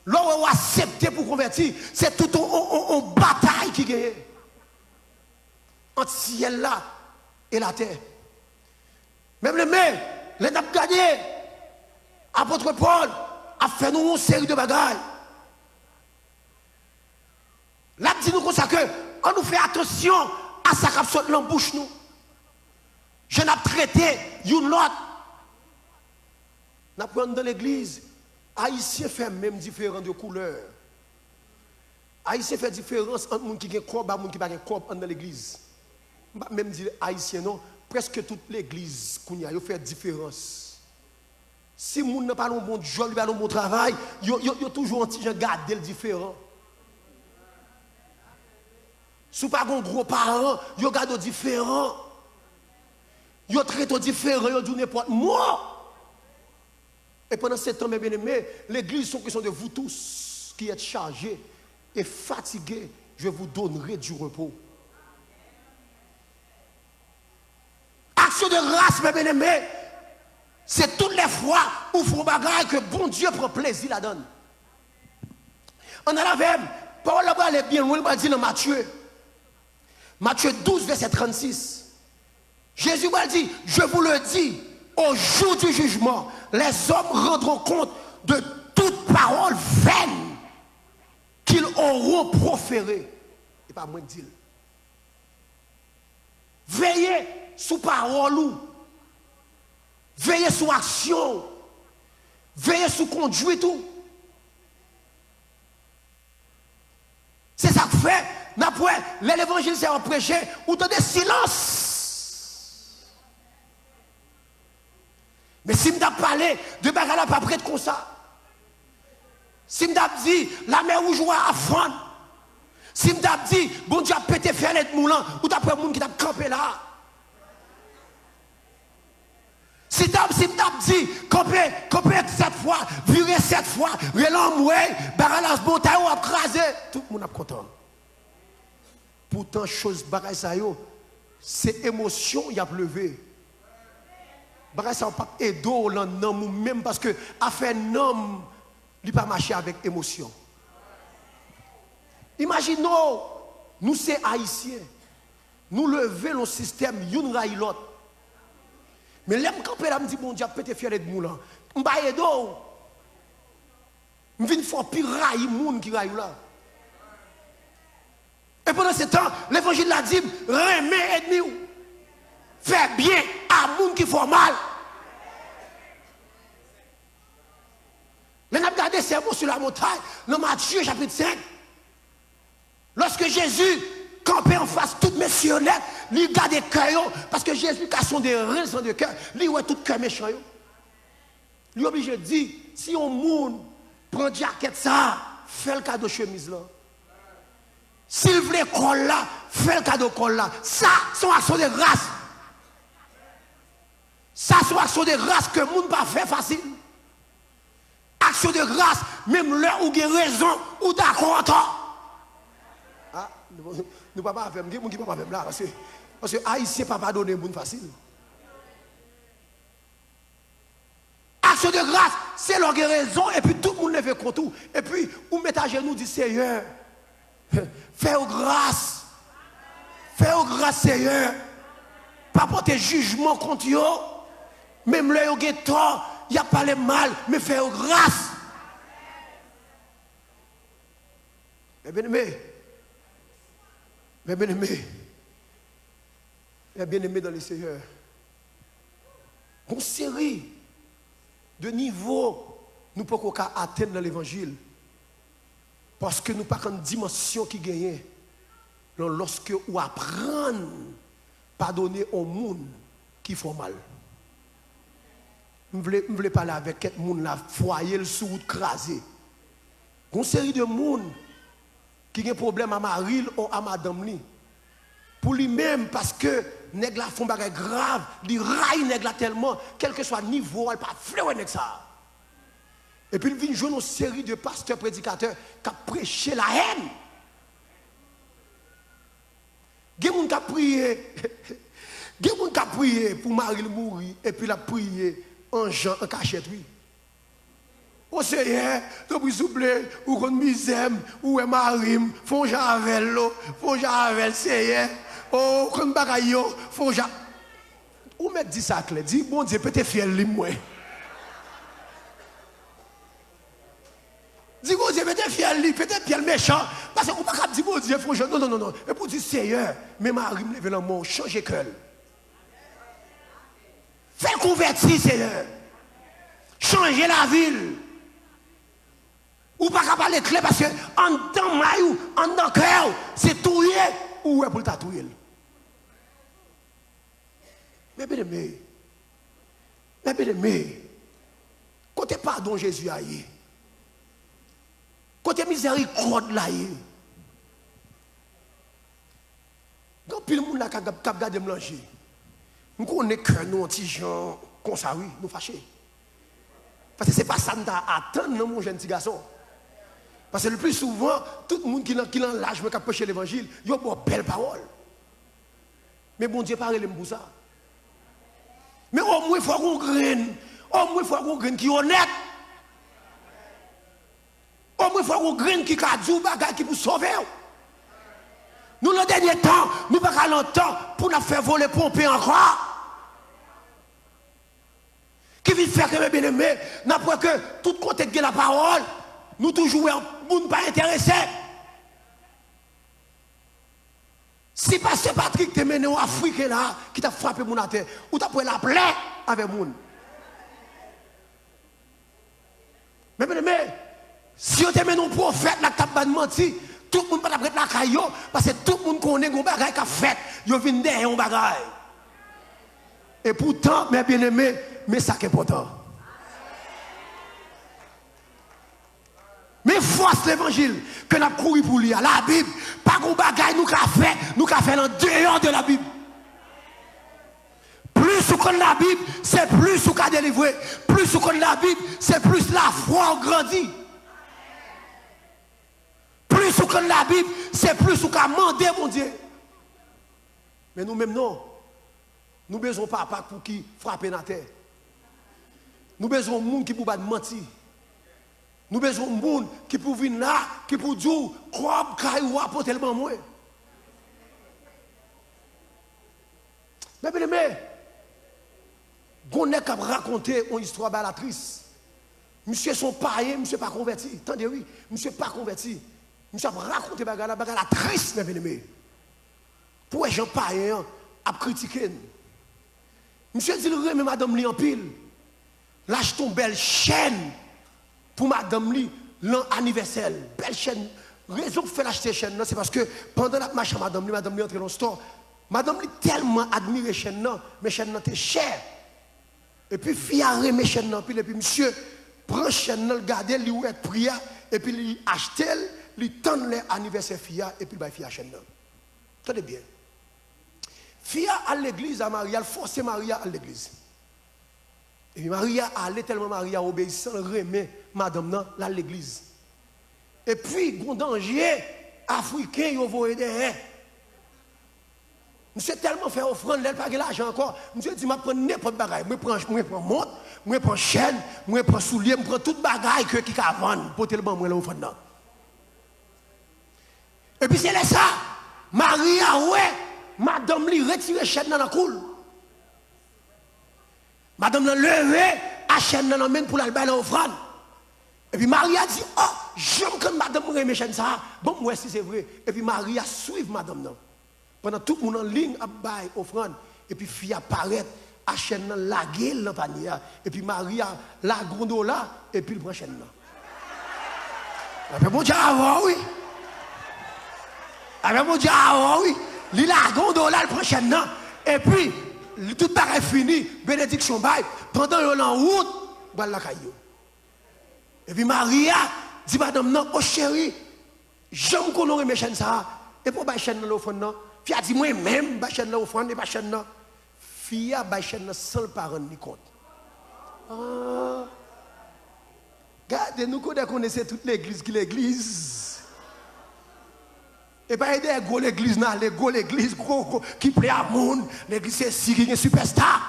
Là où on accepté pour convertir, c'est tout en bataille qui gagne. Entre ciel là et la terre. Même les mains, les n'a pas gagné. Apôtre Paul a fait nous une série de bagailles. Là, dit nous comme ça que on nous fait attention à ça qui saute dans la bouche nous. Je n'ai traité une autre. Nous prenons dans l'église. Haïtien fait même différence de couleur. Haïtien fait différence entre les gens qui ont un corps et les gens qui n'ont pas un corps dans l'église. Même dire Haïtien non, presque toute l'église il fait différence. Si les gens n'ont pas un bon job, un bon travail, ils ont toujours un petit gens garder le différent. Si vous n'avez pas de gros parents, ils gardent différent. Ils traitent différent, ils disent n'importe quoi. Et pendant ce temps, mes bien-aimés, l'église sont question de vous tous qui êtes chargés et fatigués. Je vous donnerai du repos. Action de grâce, mes bien-aimés, c'est toutes les fois où vous bagarre que bon Dieu prend plaisir la donne. On a la même, parole là-bas, elle est bien loin, elle dit dans Matthieu. Matthieu 12, verset 36. Jésus m'a dit, je vous le dis, au jour du jugement, les hommes rendront compte de toute parole vaine qu'ils auront proférée. Et pas moins de dire. Veillez sous parole, veillez sous action, veillez sous conduite. C'est ça que fait. L'évangile c'est un prêché ou dans des silences. Mais si je parlé de bagala pas près comme ça. Si je dit la mer rouge à fond. Si je dit bon Dieu a pété fenêtre moulant ou t'as pris monde qui t'a campé là. Si je dit camper 7 fois, virer 7 fois, relan moué, bagala bon taille ou a crasé, tout le monde a content. Pourtant chose bagay ça yo, c'est émotion il a pleuvé. Bagay ça pas aider l'homme même parce que affaire homme il pas marcher avec émotion. Imaginons nous c'est haïtiens. Nous lever le système une raille l'autre. Mais l'aime camper là me dit bon Dieu pété fier de moulan. M'ba aider. M'vinn faire pire raille moun qui raille là. Et pendant ce temps, l'évangile l'a dit, remets ennemi. Fais bien à moun qui font mal. Mais nous avons regardé ces mots sur la montagne, dans Matthieu chapitre 5. que Jésus campait en face tout messieurs net, lui garde cœur parce que Jésus a son des raisons de cœur, lui ouais tout cœur méchant yo. Lui obligé de dire si on monde prend jaquette ça, fait le cadeau chemise là. S'il voulait col là, fait le cadeau col là. Ça sont action de grâce. Ça sont action de grâce que le monde pas fait facile. Action de grâce, même l'heure où il y a raison, ou d'accord. Ah, nous ne pouvons pas faire, nous ne pouvons pas faire là, parce que Haïtien ne peut pas donner un bon facile. Action de grâce, c'est leur raison, et puis tout le monde lève contre tout. Et puis, vous mettez à genoux, dit Seigneur, fais grâce. Fais grâce, Seigneur. Pas porter jugement contre eux. Même là, il y a tort, il n'y a pas le mal, mais fais grâce. Mais bien-aimé, dans le Seigneur, une série de niveaux nous ne pouvons pas atteindre dans l'évangile. Parce que nous n'avons pas une dimension qui gagne. Lorsque vous apprenez à pardonner au monde qui font mal. Je voulais parler avec quelqu'un là, foyer le sous crasé. Une série de monde qui a un problème à Marie ou à madame li. Pour lui-même, parce que nèg la font bagay grave, il raille nèg la tellement, quel que soit le niveau, elle pas fleurer nèg ça. Et puis il vient jouer une série de pasteurs prédicateurs qui prêché la haine. Il y a des gens qui prié pour Marie mourir et puis la prié en Jean en cachette. Au Seigneur, tu peux souffler, ou qu'on misère, ou est Marie, font javel, font javel, Seigneur, oh, qu'on bagaille, font javel. Ou met dit ça, Claire, dit bon Dieu, peut-être fier lui, moi. Dis bon Dieu, peut-être fier lui, peut-être fier méchant, parce qu'on ne peut pas dire bon Dieu, font javel. Non. Et pour dire Seigneur, mais Marie me lève dans mon changer cœur. Fais convertir, Seigneur. Changer la ville. Ou pas capable de clé parce que en temps maillot, en temps cœur, c'est touiller ou est pour le tatouer. Mais bien aimé, côté pardon Jésus a eu, côté miséricorde là eu. Quand puis le monde là qui a gardé manger, nous connaissons que nous petits gens comme ça oui, nous fâchés. Parce que ce n'est pas ça que nous attendons, mon jeune petit garçon. Parce que le plus souvent, tout le monde qui est dans l'âge qui a prêché l'évangile, il y a une belle parole. Mais bon Dieu, parle pour ça. Mais au moins, il faut qu'on graine. Au moins, il faut qu'on graine qui est honnête. Au moins, il faut qu'on graine qui a dit qui pour sauver. Nous, dans le dernier temps, nous n'avons pas longtemps pour nous faire voler pomper encore. Qui veut faire que mes bien-aimés, n'après que tout côté de la parole, nous toujours ne pas intéressés. Si Pasteur Patrick te mené en Afrique là, qui t'a frappé mon terre, ou t'as pris la plaie avec moun. Mais bien-aimés, si on te mené un prophète là, qui t'a menti, tout le monde va prêter la caillou, parce que tout le monde connaît un bagage qui a fait, il vient derrière un bagage. Et pourtant, mes bien-aimés, mais ça qui est important. Mais force l'évangile que nous avons couru pour lire. La Bible, pas de bagaille nous avons fait en dehors de la Bible. Plus vous connaissez la Bible, c'est plus vous avez délivré. Plus vous connaissez la Bible, c'est plus la foi grandit. Plus vous connaissez la Bible, c'est plus vous avez demandé, mon Dieu. Mais nous-mêmes, non. Nous avons besoin de papa pour qui frapper la terre. Nous avons besoin de monde qui ne peut pas mentir. Nous avons besoin de monde qui peut venir là, qui peut dire, croire, caillou, apporter tellement moins. Mais bien aimé, on a raconté une histoire balatrice. Monsieur son païen, monsieur pas converti. Attendez, oui, monsieur pas converti. Monsieur a raconté la triste, mes bien aimé. Pour les gens païens, à critiquer. Monsieur dit, mais madame li en pile. Lâche ton belle chaîne pour madame li l'an anniversaire. Belle chaîne raison que fait l'acheter chaîne, c'est parce que pendant la marche à madame est entrée dans le store. Madame lui tellement admiré chaîne, mais chaîne était cher. Et puis, fille a remis chaîne, et puis monsieur prend chaîne, le garde, lui ouvre prière, et puis il achète, lui tend l'anniversaire fille, et puis il fille à chaîne. Tenez bien. Fille à l'église, à Maria, elle force Maria à l'église. Et puis Maria allait tellement Maria obéissant, remet madame à l'église. Et puis, un danger africain, il va aider. Monsieur tellement fait offrande, elle n'a pas l'argent encore. Monsieur dit, je prends n'importe bagaille. Je prends montre, je prends chaîne, je prends soulier, je prends toute bagaille qui a vendre pour te le banc, l'offrande. Et puis c'est là ça. Maria, ouais, madame lui retire la chaîne dans la coule. Madame l'a levé, à chaîne dans la main pour la bailler l'offrande. Et puis Maria dit, oh, j'aime quand madame remet chaîne ça. Bon, moi si c'est vrai. Et puis Maria suit madame non. Pendant tout le monde en ligne à bailler offrande. Et puis fille apparaît, à chaîne dans la gueule dans panier. Et puis Maria la gondola et puis il prend chaîne là. Et puis mon Dieu, ah oui. Et puis mon Dieu, ah oui. Il la gondola, il prend chaîne là. Et puis tout est fini, bénédiction bail. Pendant qu'on est en route, on la caillou. Et puis Maria dit madame non, oh chérie, j'aime qu'on aurait mes chaînes ça. Et pour bailler chaîne dans l'offrande non. Puis elle dit moi même bailler chaîne dans l'offrande et bailler chaîne non. Fille a bailler chaîne sans le parent ni compte. Ah. Regardez nous connaissons toute l'église qui l'église. Et pas aider gros l'église là, les gros l'église gros qui plaît à monde, l'église c'est si qui est superstar.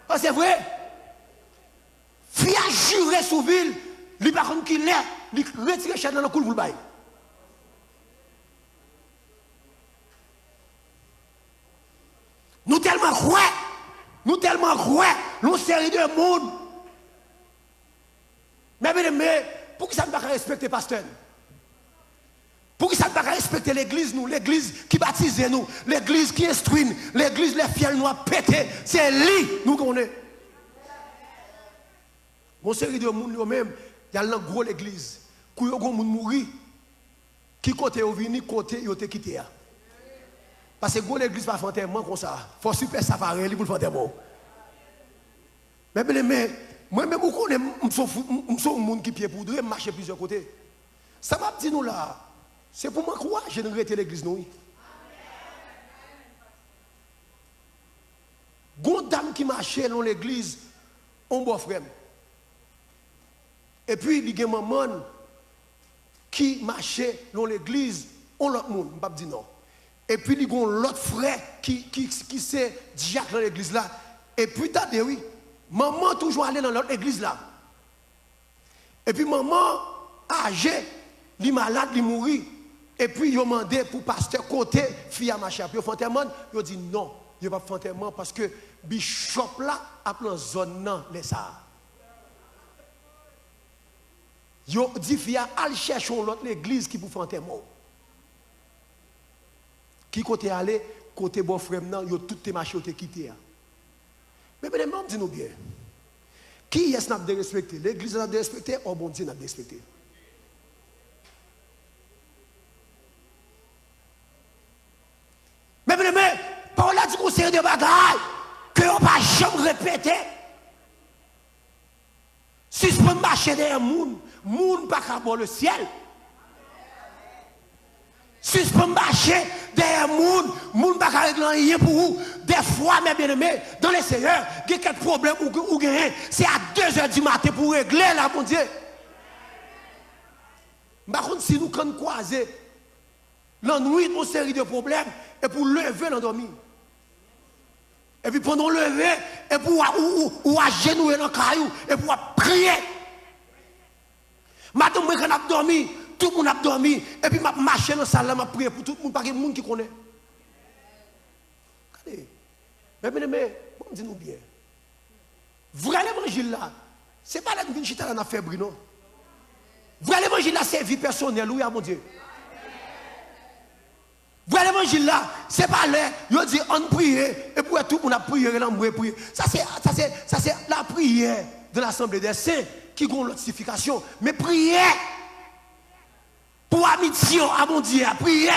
Ah c'est vrai. Fille a juré sous ville, lui par contre qu'il est, lui retire chaîne dans le cou pour le bail. Nous tellement croyons, nous série de monde. Mais pour qui ça ne va pas respecter pasteur? Pour qui ça ne va pas respecter l'église, nous, l'église qui baptise nous, l'église qui instruit, l'église les fiels nous a pété, c'est lui, nous qu'on est. Mon série de monde, même, il y a une grosse église, qui a monde mourir, qui côté au vini, côté il a quitté. Parce que l'église pas fantement comme ça. Il faut super safari pour le fantement. Mais moi-même, je suis un monde qui pied pour deux, marcher plusieurs côtés. Ça m'a dit nous là. C'est pour moi quoi j'ai regretté l'église nous. Une dame qui marchait dans l'église, on beau frère. Et puis il y a une maman qui marchait dans l'église, on l'autre monde, je ne vais pas dire non. Et puis il y a l'autre frère qui s'est diacre dans l'église là. Et puis t'as dit oui, maman toujours allée dans l'autre église là. Et puis maman âgée, elle est malade, elle est mourie. Et puis, ils ont demandé pour pasteur côté, fille à marcher. Puis, ils ont dit non, ils ne vont pas faire parce que bishop là, a plein zone non, les ça. Ils ont dit, fille, allez chercher l'autre église qui pour faire qui côté aller, côté bon frère, ils ont tout les marchés quitté. Mais bien, dis-nous bien. Qui est-ce qu'on a respecté? L'église a respecté ou bon Dieu n'a respecté? Mais, par là, du conseil de bagaille, que on ne va jamais répéter. Si je peux marcher derrière le monde, le monde pas qu'à boire le ciel. Si je peux marcher derrière le monde pas qu'à régler rien pour vous. Des fois, mes bien-aimés, dans les seigneurs, il y a quelques problèmes ou gagner. C'est à 2h du matin pour régler là, mon Dieu. Par contre, si nous quand croiser, l'ennui, une série de problèmes, et pour lever l'endormi. Et puis pendant lever, et pour agenouiller dans le caillou, et pour prier. Maintenant, moi, quand on a dormi, tout le monde a dormi, et puis je marche dans la salle, je prie pour tout le monde, pas qu'il y ait monde qui connaît. Regardez. Mais, dis-nous bien. Vrai l'évangile là, ce n'est pas la vie qui a fait non. Vrai l'évangile là, c'est vie personnelle, oui, mon Dieu. Voilà l'évangile là, c'est pas là, il dit on prie, et pour tout le monde a prié, prier. Ça c'est la prière de l'Assemblée des saints qui a l'authentification. Mais prier, pour amitié à mon Dieu, prier,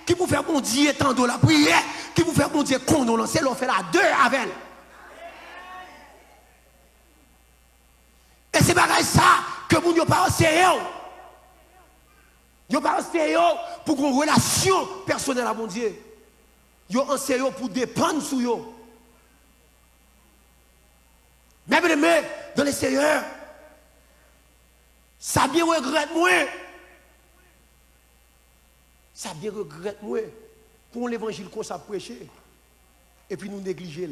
qui vous fait mon Dieu tendre la prière, qui vous fait mon Dieu condolencer, l'on fait la deux avec elle. Et c'est pareil ça que vous n'avez pas enseigné. Vous n'avez pas enseigné pour une relation personnelle à mon Dieu. Vous avez enseigné pour dépendre sur vous. Mais dans les Seigneurs, ça bien regrette moi. Ça bien regrette moi pour l'évangile qu'on s'est prêché et puis nous négliger.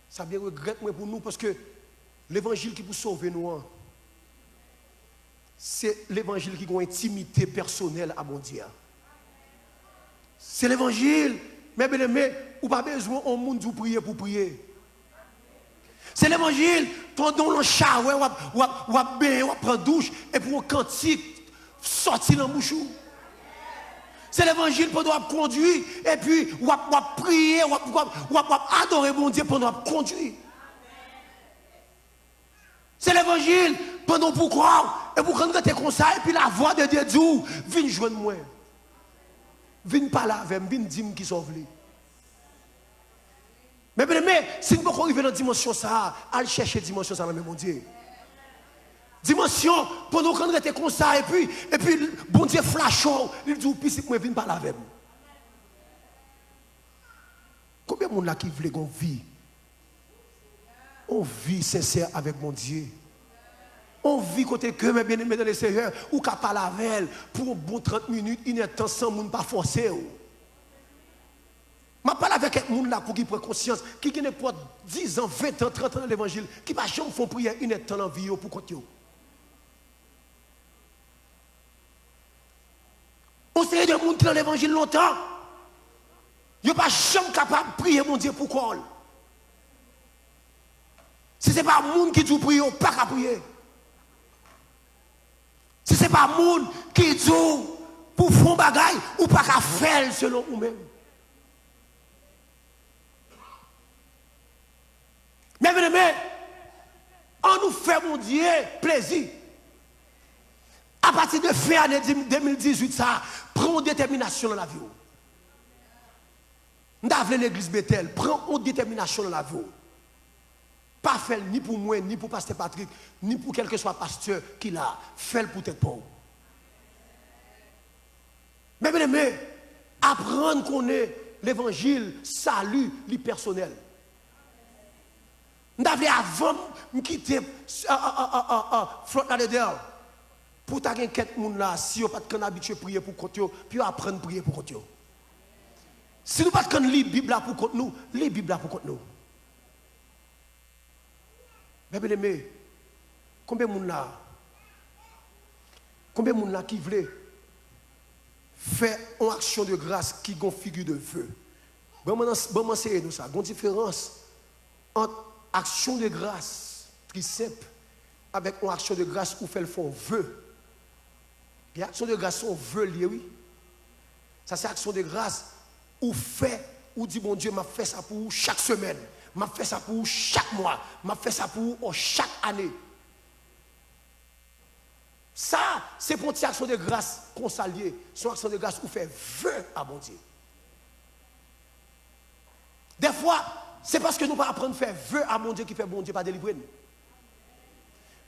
Ça bien regrette moi pour nous parce que l'évangile qui peut sauver nous, c'est l'évangile qui a une intimité personnelle à mon Dieu. C'est l'évangile, mais bien aimé, ou pas besoin au monde de prier pour prier. C'est l'évangile pendant le shower, ou prendre douche et pour un cantique sortir dans la bouche. C'est l'évangile pendant qu'on conduit et puis ou prier, ou adorer mon Dieu pendant qu'on conduit. C'est l'évangile pendant pour croire et pour quand tu es comme ça et puis la voix de Dieu dit viens joindre moi. Viens parler avec moi, viens dire qui sauve lui. Mais si nous ne pouvons pas arriver dans la dimension ça, allez chercher la dimension ça dans mon Dieu. Dimension, pendant qu'on était comme ça, et puis, bon Dieu flash, il dit, puis si moi viens parler avec moi. Combien de monde là qui veut qu'on vit? On vit sincère avec mon Dieu. On vit côté que mes bien-aimés dans le Seigneur, ou qu'à parler avec elle pour un bon 30 minutes, il est temps sans monde pas forcer. Je parle avec un monde là pour qui prend conscience, qui n'a pas 10 ans, 20 ans, 30 ans dans l'évangile, qui va jamais faire prière, il est temps dans la vie pour compter. On sait de monde qui dans l'évangile longtemps. Il n'est pas jamais capable de prier mon Dieu pour quoi. Si ce n'est pas le monde qui dit prier, on ne peut pas prier. Si ce n'est pas le monde qui dit pour faire un bagage, ou pas qu'à faire selon vous-même. Mais, on nous fait mon Dieu plaisir. À partir de fin année 2018, ça prend une détermination dans la vie. Nous avons l'église Bethel, prend une détermination dans la vie. Pas faire ni pour moi, ni pour pasteur Patrick, ni pour quel que soit pasteur qui l'a fait pour être pauvre. Mais, apprendre qu'on est l'évangile, salut, le personnel. Nous avons avant de quitter flotte là-dedans. Pour ta gen quelques moun là, si vous pas de habitué prier pour côté, puis apprendre à prier pour côté. Si nous pas de lire Bible là pour côté nous, lis Bible là pour côté nous. Mais bien aimé, combien de moun là qui veulent faire une action de grâce qui gon figure de vœu. Bon m'enseigner nous ça, gon différence entre action de grâce très simple avec une action de grâce où fait le fond vœu. Et action de grâce, on veut lier, oui. Ça, c'est action de grâce où fait, où dit, bon Dieu, m'a fait ça pour chaque semaine, m'a fait ça pour chaque mois, m'a fait ça pour chaque année. Ça, c'est pour une action de grâce qu'on s'allie. C'est une action de grâce où fait vœu à bon Dieu. Des fois, c'est parce que nous ne pouvons pas apprendre à faire vœu à mon Dieu qui fait bon Dieu pas délivrer nous.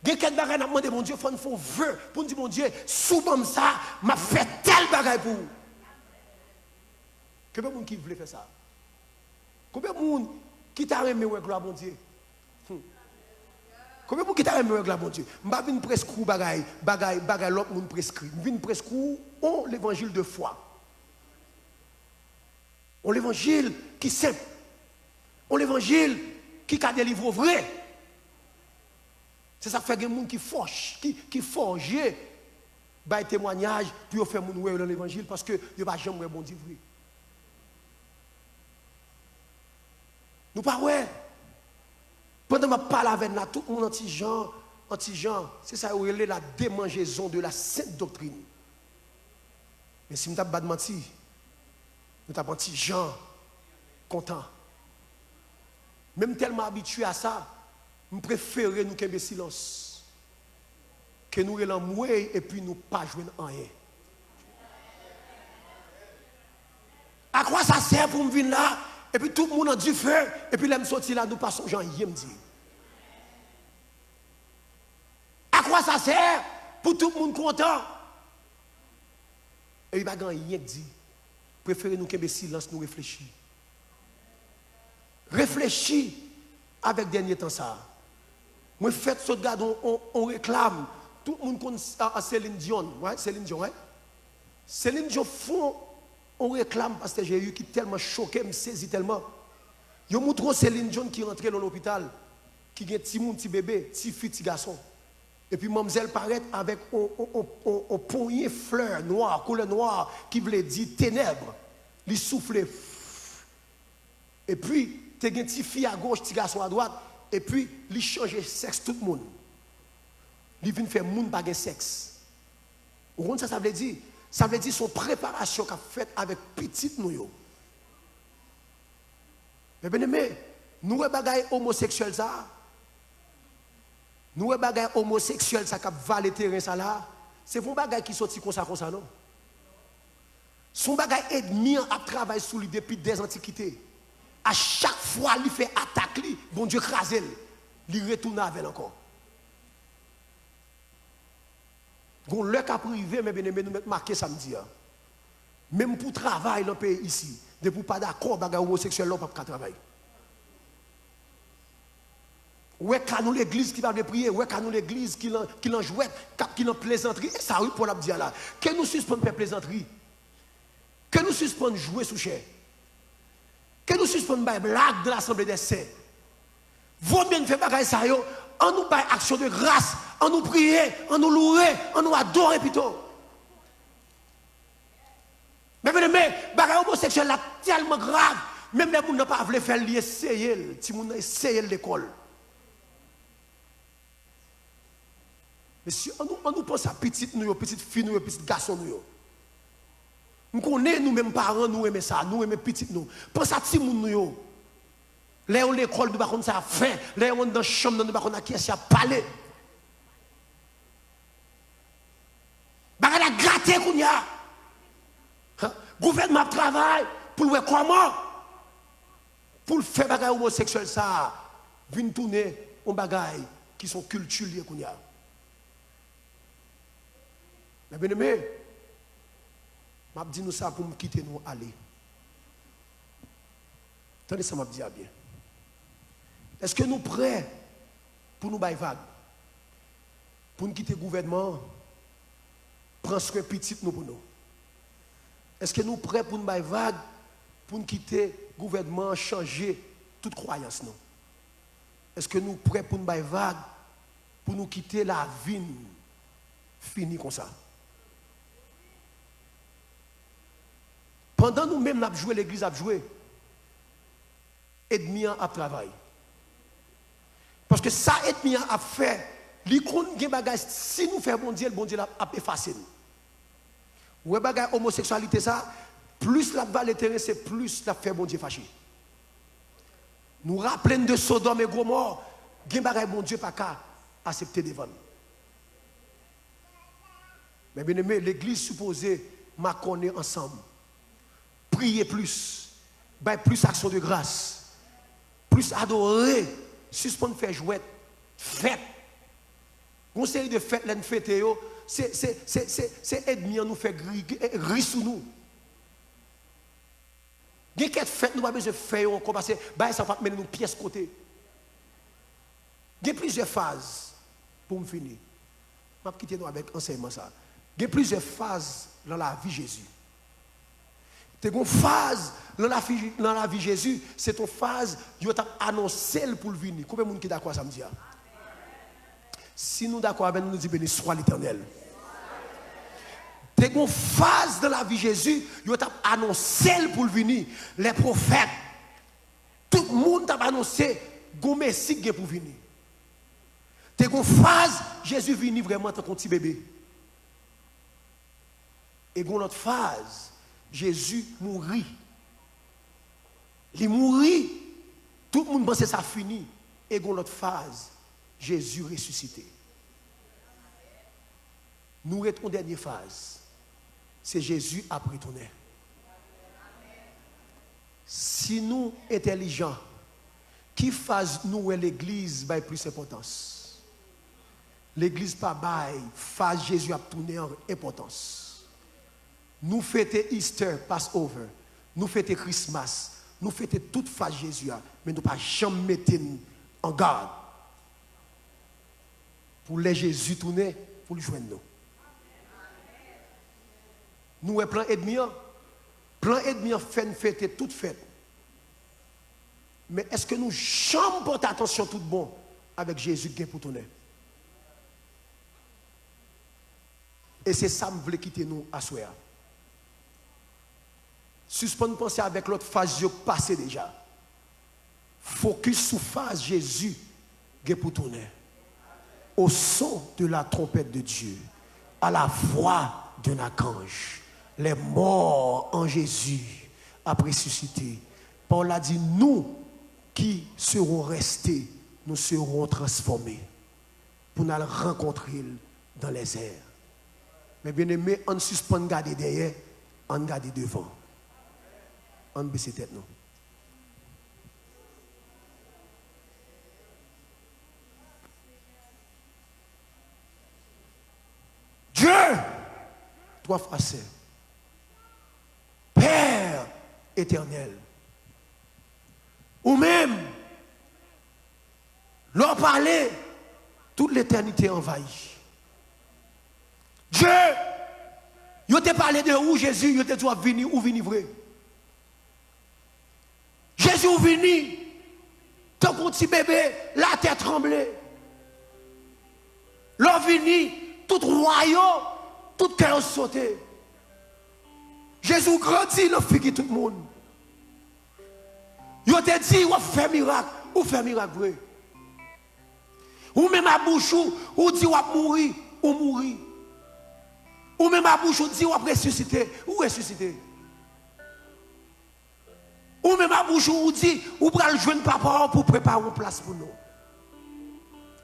Il y a quelques bagages à demander mon Dieu, il faut nous faire vœu pour nous dire mon Dieu, souvent ça, m'a fait tel bagage pour vous. Combien de monde qui voulait faire ça? Combien de monde qui t'a aimé avec gloire mon Dieu? Combien de monde qui t'a aimé avec gloire mon Dieu? Je ne vais pas prescrire bagage l'autre monde prescrit. Je vais prescrire l'évangile de foi. On l'évangile qui est simple. On l'évangile qui a délivré vrai. C'est ça qui fait que les gens qui forgent, qui forgent, des témoignages, puis ils font dans l'évangile parce que ils ne vont jamais bon Dieu vrai. Nous pas ouais. Pendant que je parle avec nous, tout le monde anti-Jean, c'est ça où il est la démangeaison de la sainte doctrine. Mais si nous n'avons pas de mentir, nous avons anti-Jean content. Même tellement habitué à ça, je préfère nous qu'il y ait silence. que nous allons mourir et puis nous pas jouer rien. À quoi ça sert pour me venir là et puis tout le monde a du feu et puis là me sortir là nous passons Jean Yem dit. À quoi ça sert pour tout le monde content? Et il va gagner rien dit. Préférez nous qu'il silence nous réfléchir. Réfléchis avec dernier temps ça. Moi faites ce gars on réclame tout le monde connaît Céline Dion, ouais, Céline Dion, ouais. Céline Dion font on réclame parce que j'ai eu qui tellement choqué, me saisi tellement. Yo montre Céline Dion qui rentre dans l'hôpital, qui a un petit monde, petit bébé, petit fille, petit garçon. Et puis mademoiselle paraît avec un poignet fleur noire, couleur noire, qui voulait dire ténèbres. Il soufflait. Et puis, tu as un petit fille à gauche, petit garçon à droite. Et puis, il change sexe tout le monde. Il vient faire monde pas de sexe. Vous comprenez ça veut dire? Ça veut dire son préparation qu'a faite avec petite nous. Mais bien aimé, nous avons des homosexuels ça. Nous avons des homosexuels ça qui valent le terrain ça là. C'est vos bagages qui sortent comme ça non. Son bagage ennemi a travaillé sur lui depuis des antiquités. À chaque fois, il fait attaque, bon Dieu crase, il retourne avec elle encore. Bon, le cas privé, mais bien aimé, nous mettons marqué samedi. Même pour travail dans le pays ici, de pour pas d'accord, bagage homosexuel, on ne peut pas travailler. Ouais, quand nous l'église qui va prier, ouais, quand nous l'église qui l'en jouette, qui l'en plaisanterie, et ça oui pour la dire là. Que nous suspendons faire plaisanterie. Que nous suspendons jouer sous chair. Que nous suspendons faire blague de l'Assemblée des saints. Vaut bien faire bagaille ça yo, on nous fait action de grâce, on nous prier, on nous louer, on nous adorer plutôt. Mais bagaille homosexuel là tellement grave, même les gens n'ont pas voulu faire l'essayer, si moun essayer l'école. Mais si on nous pense à petite nous, petite fille nous, petite garçon nous. Nous connaissons nous-mêmes parents, nous aimons ça, nous aimons petite nous. Pense à petit monde nous. Là on l'école nous pas comme ça faim, là on dans chambre nous pas comme qui est à parler. Baga la gratter qu'on y a. Gouvernement travaille pour voir comment pour faire bagaille homosexuel ça, venir tourner en bagaille qui sont culturels qu'on y a. Mais bien aimé, je dis nous ça pour me quitter nous aller. Attendez ça m'a dit bien. Est-ce que nous prêts pour nous bailler vague? Pour nous quitter le gouvernement, prendre soin petit nous pour nous? Est-ce que nous prêts pour nous bailler vague? Pour nous quitter le gouvernement, changer toute croyance nous? Est-ce que nous prêts pour nous bailler vague? Pour nous quitter la vie finie comme ça? Pendant nous-mêmes, nous avons joué, l'église a joué, ennemi a travaillé. Parce que ça, ennemi a fait, si nous faisons bon Dieu, le bon Dieu a effacé. Ou bagage homosexualité, ça, plus la balle terrain, c'est plus la fait bon Dieu fâché. Nous rappelons de Sodome et Gomorrhe, il y a bon Dieu pas qu'à accepter devant. Mais bien aimé, l'église supposée m'a connu ensemble. Prier plus, plus action de grâce, plus adorer, suspendre faire jouet, fête. Une série de fêtes, l'en fête, c'est ennemi nous fait rire sous nous. Il y a quelques fêtes, nous n'avons pas besoin de faire encore parce que ça va mettre nous pièces côté. Il y a plusieurs phases pour me finir. Je vais quitter nous avec enseignement ça. Il y a plusieurs phases dans la vie de Jésus. C'est une phase dans la vie de Jésus, c'est une phase qui a annoncé pour le venir. Combien de monde qui est d'accord samedi? Si nous d'accord avec nous, nous disons béni soit l'Éternel. C'est une phase dans la vie de Jésus, qui a annoncé pour le venir. Les prophètes, tout le monde a annoncé que le Messie est pour venir. C'est une phase, Jésus vient vraiment comme un petit bébé. Et une autre phase, Jésus mourit. Il mourit. Tout le monde pense que ça fini. Et dans l'autre phase, Jésus ressuscité. nous sommes en dernière phase. C'est Jésus après tourner. Si nous intelligents, qui phase nous et l'église baille plus importance? L'église pas baille, phase Jésus a tourné en importance. Nous fêtons Easter, Passover, nous fêtons Christmas, nous fêtons toute phase Jésus, mais nous pas jamais mettre en garde pour les Jésus tourner pour le joindre nous. Nous avons plan ennemi fait fêter toute fête. Mais est-ce que nous jamais portons attention tout bon avec Jésus qui est pour tourner? Et c'est ça que je voulais quitter nous à soir. Suspendre penser avec l'autre phase passée déjà. Focus sur phase Jésus qui est pour tourner. Au son de la trompette de Dieu, à la voix d'un archange, les morts en Jésus après ressuscité. Paul a dit, nous qui serons restés, nous serons transformés pour nous rencontrer dans les airs. Mais bien aimé, on ne suspend pas garder derrière, on garde devant. On baisse tête nous. Dieu, trois frères, Père éternel, ou même, leur parler, toute l'éternité envahie. Dieu, il t'a parlé de où Jésus, il t'a dit venir ou venir vrai. Jésus est venu, tant qu'on petit bébé, la terre tremblait. L'on venu, tout royaume, tout cœur sauté. Jésus grandit, le fait tout le monde. Il t'a dit, ou fait miracle, ou fait miracle vrai. Ou même à bouche, ou dit, ou mourir, ou mourir. Ou même à bouche, ou dit, ou ressusciter, ou ressusciter. Ou même à bouche, ou dit, ou pral joindre papa pour préparer une place pour nous.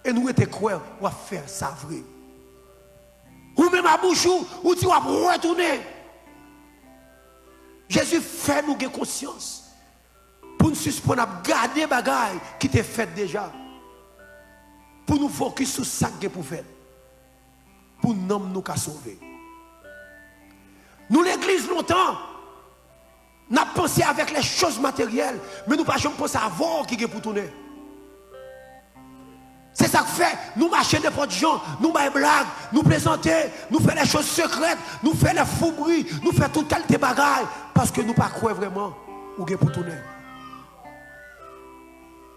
Et nous étions croyants, on va faire ça vrai. Ou même à bouche, ou dit, on va retourner. Jésus fait nous conscience. Pour nous suspendre à garder les bagailles qui étaient faites déjà. Pour nous focus sur ça qui est pour faire. Pour nous sauver. Nous, l'église, longtemps, nous avons pensé avec les choses matérielles, mais nous ne pouvons pas penser à voir qui est pour tourner. C'est ça que fait, nous marchons n'importe gens, nous faisons des blagues, nous plaisanter, nous faisons des choses secrètes, nous faisons des fous bruits, nous faisons toute qualité de bagaille, parce que nous ne croyons pas vraiment où est pour tourner.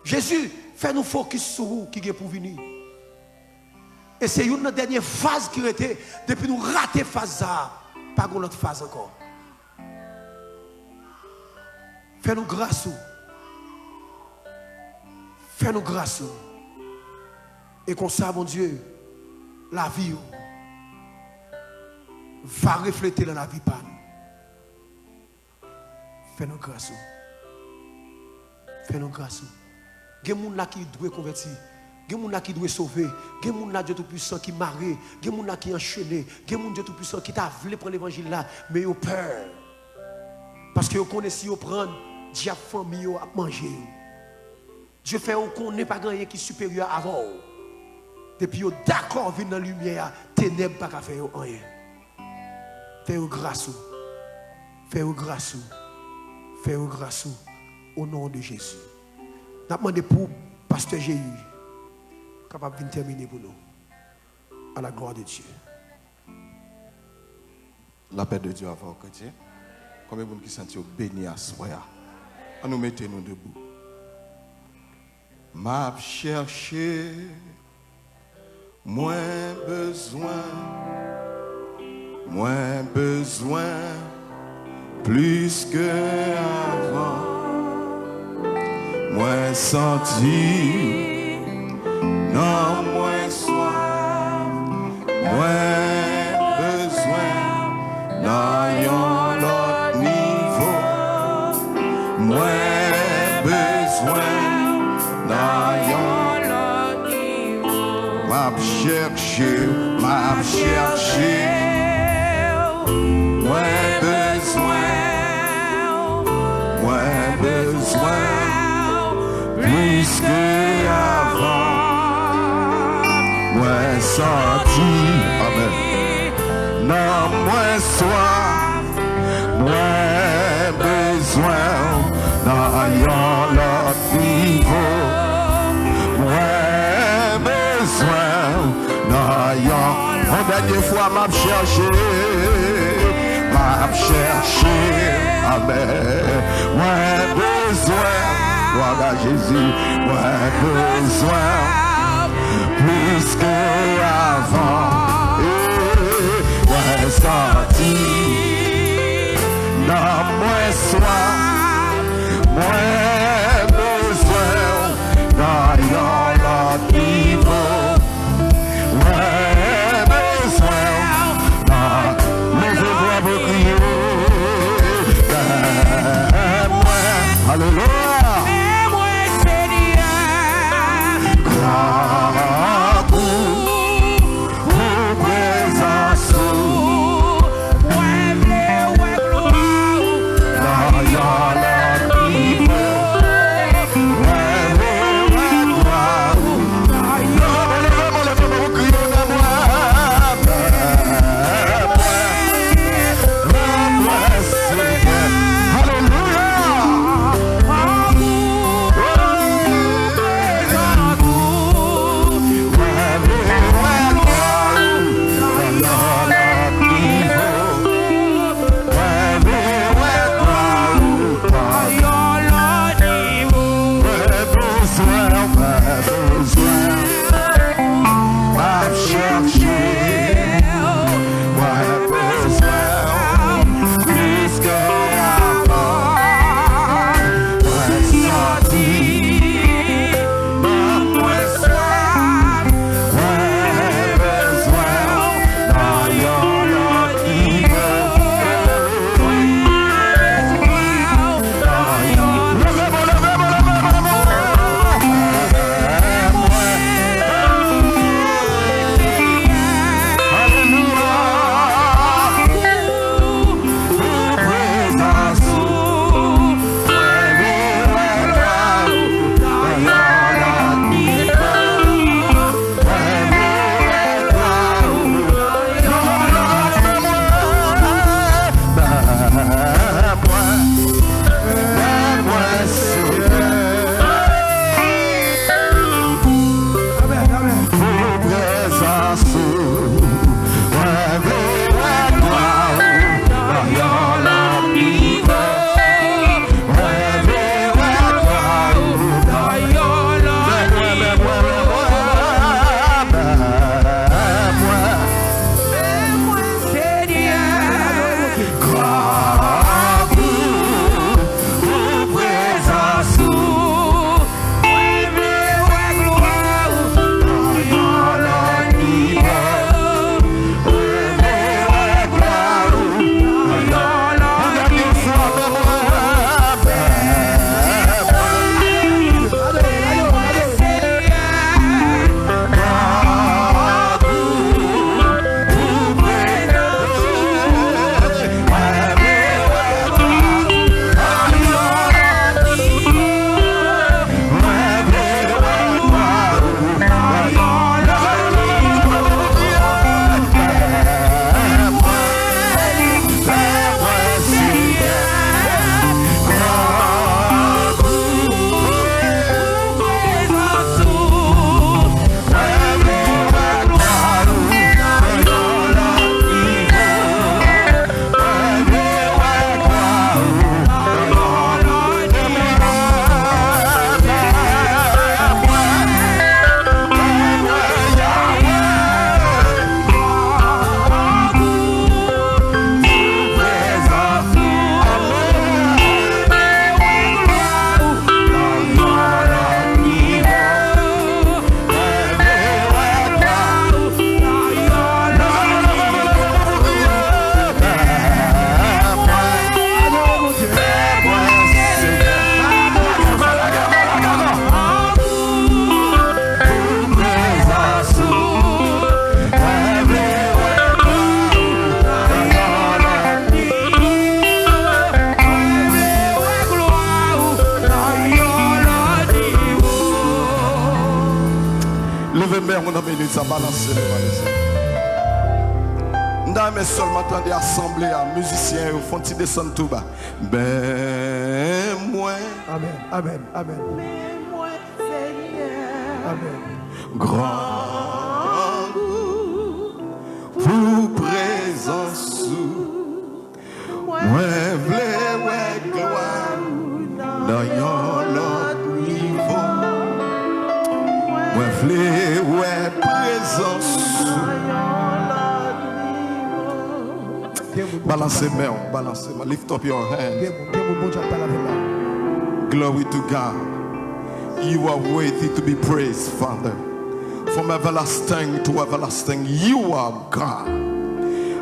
Jésus fait nous focus sur vous qui est pour venir. Et c'est une dernière phase qui était, depuis nous rater phase ça, pas une autre phase encore. Fais-nous grâce. Fais-nous grâce. Et comme ça, mon Dieu, la vie va refléter dans la vie panne. Fais-nous grâce. Fais-nous grâce. Il y a des gens qui doivent convertir. Il y a des gens qui doivent sauver. Il y a des gens Dieu Tout-Puissant qui marient. Il y a des gens qui enchaînés. Il y a des gens Dieu Tout-Puissant qui t'a voulu prendre l'évangile là, mais ils ont peur. Parce que vous connaissez si vous prenez, Dieu a famille à manger. Dieu fait qu'on n'est pas rien qui est supérieur à vous. Depuis vous d'accord venir dans la lumière, ténèbres pas qu'à faire rien. Fais-vous grâce. Fais-vous grâce. Fais-vous grâce au nom de Jésus. Nous demandons pour Pasteur Jéhu, capable de terminer pour nous. À la gloire de Dieu. La paix de Dieu avant au chrétien. Combien de gens qui sentent bénis à soi? Nous mettons-nous debout. M'a cherché, moins besoin, plus que avant. Moins senti, non moins soif, moins besoin, dans yon l'autre niveau, moins besoin, dans yon l'autre niveau, m'a cherché. cherché, m'a cherché. Moins besoin, plus que avant. Moins senti, amen. Non, moins soif, moins besoin, dans l'autre niveau. Moins besoin, dans dernière fois, m'a cherché. Amen. Moins besoin, gloire à Jésus, moins besoin, plus qu'avant. Moins senti, non, moins soif, moins besoin, dans l'autre niveau. Moins besoin, levez-vous à vos crier. Alléluia. minutes, ça balance les valises. Mais seulement entendre assemblée à musiciens au fond de descendre tout bas. Ben moi. Amen, amen, amen. Amen. Grand pour présence. Moi v'lais ouais gloire dans yon l'autre niveau. Moi v'lais ouais présence. Balancez main, balancez main. Lift up your hand. Glory to God. You are worthy to be praised, Father. From everlasting to everlasting, you are God.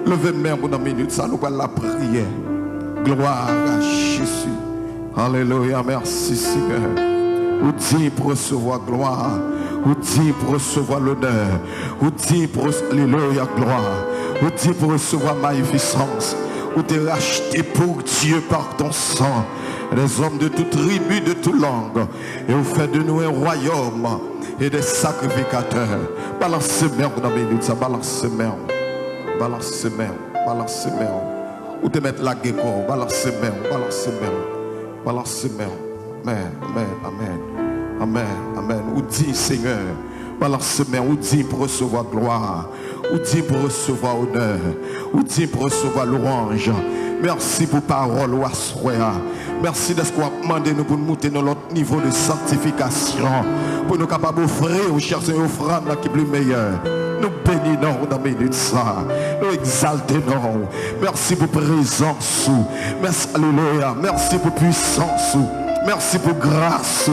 Levez main pour une minute, ça nous va la prière. Gloire à Jésus. Alléluia, merci Seigneur. Ou dit pour recevoir gloire, ou dit pour recevoir l'honneur, ou dit pour alléluia gloire. Ou dit pour recevoir magnificence, ou t'es racheté pour Dieu par ton sang, les hommes de toute tribu, de toute langue, et vous faites de nous un royaume et des sacrificateurs. Balancez main dans la minute, ça balance main, balance main, balance main. Ou te mettre la gecko, balance main, balance main, balance main. Amen, amen, amen, amen, amen. Ou dit Seigneur. Balance main, ou dit pour recevoir gloire, ou dit pour recevoir honneur, ou dit pour recevoir l'orange. Merci pour parole ou assoya. Merci de ce qu'on a demandé nous pour nous monter dans notre niveau de sanctification, pour nous capables d'offrir ou chercher une offrande qui est plus meilleure. Nous bénissons dans mes minutes ça. Nous exaltons. Merci pour présence. Merci, alléluia. Merci pour puissance. Merci pour grâce.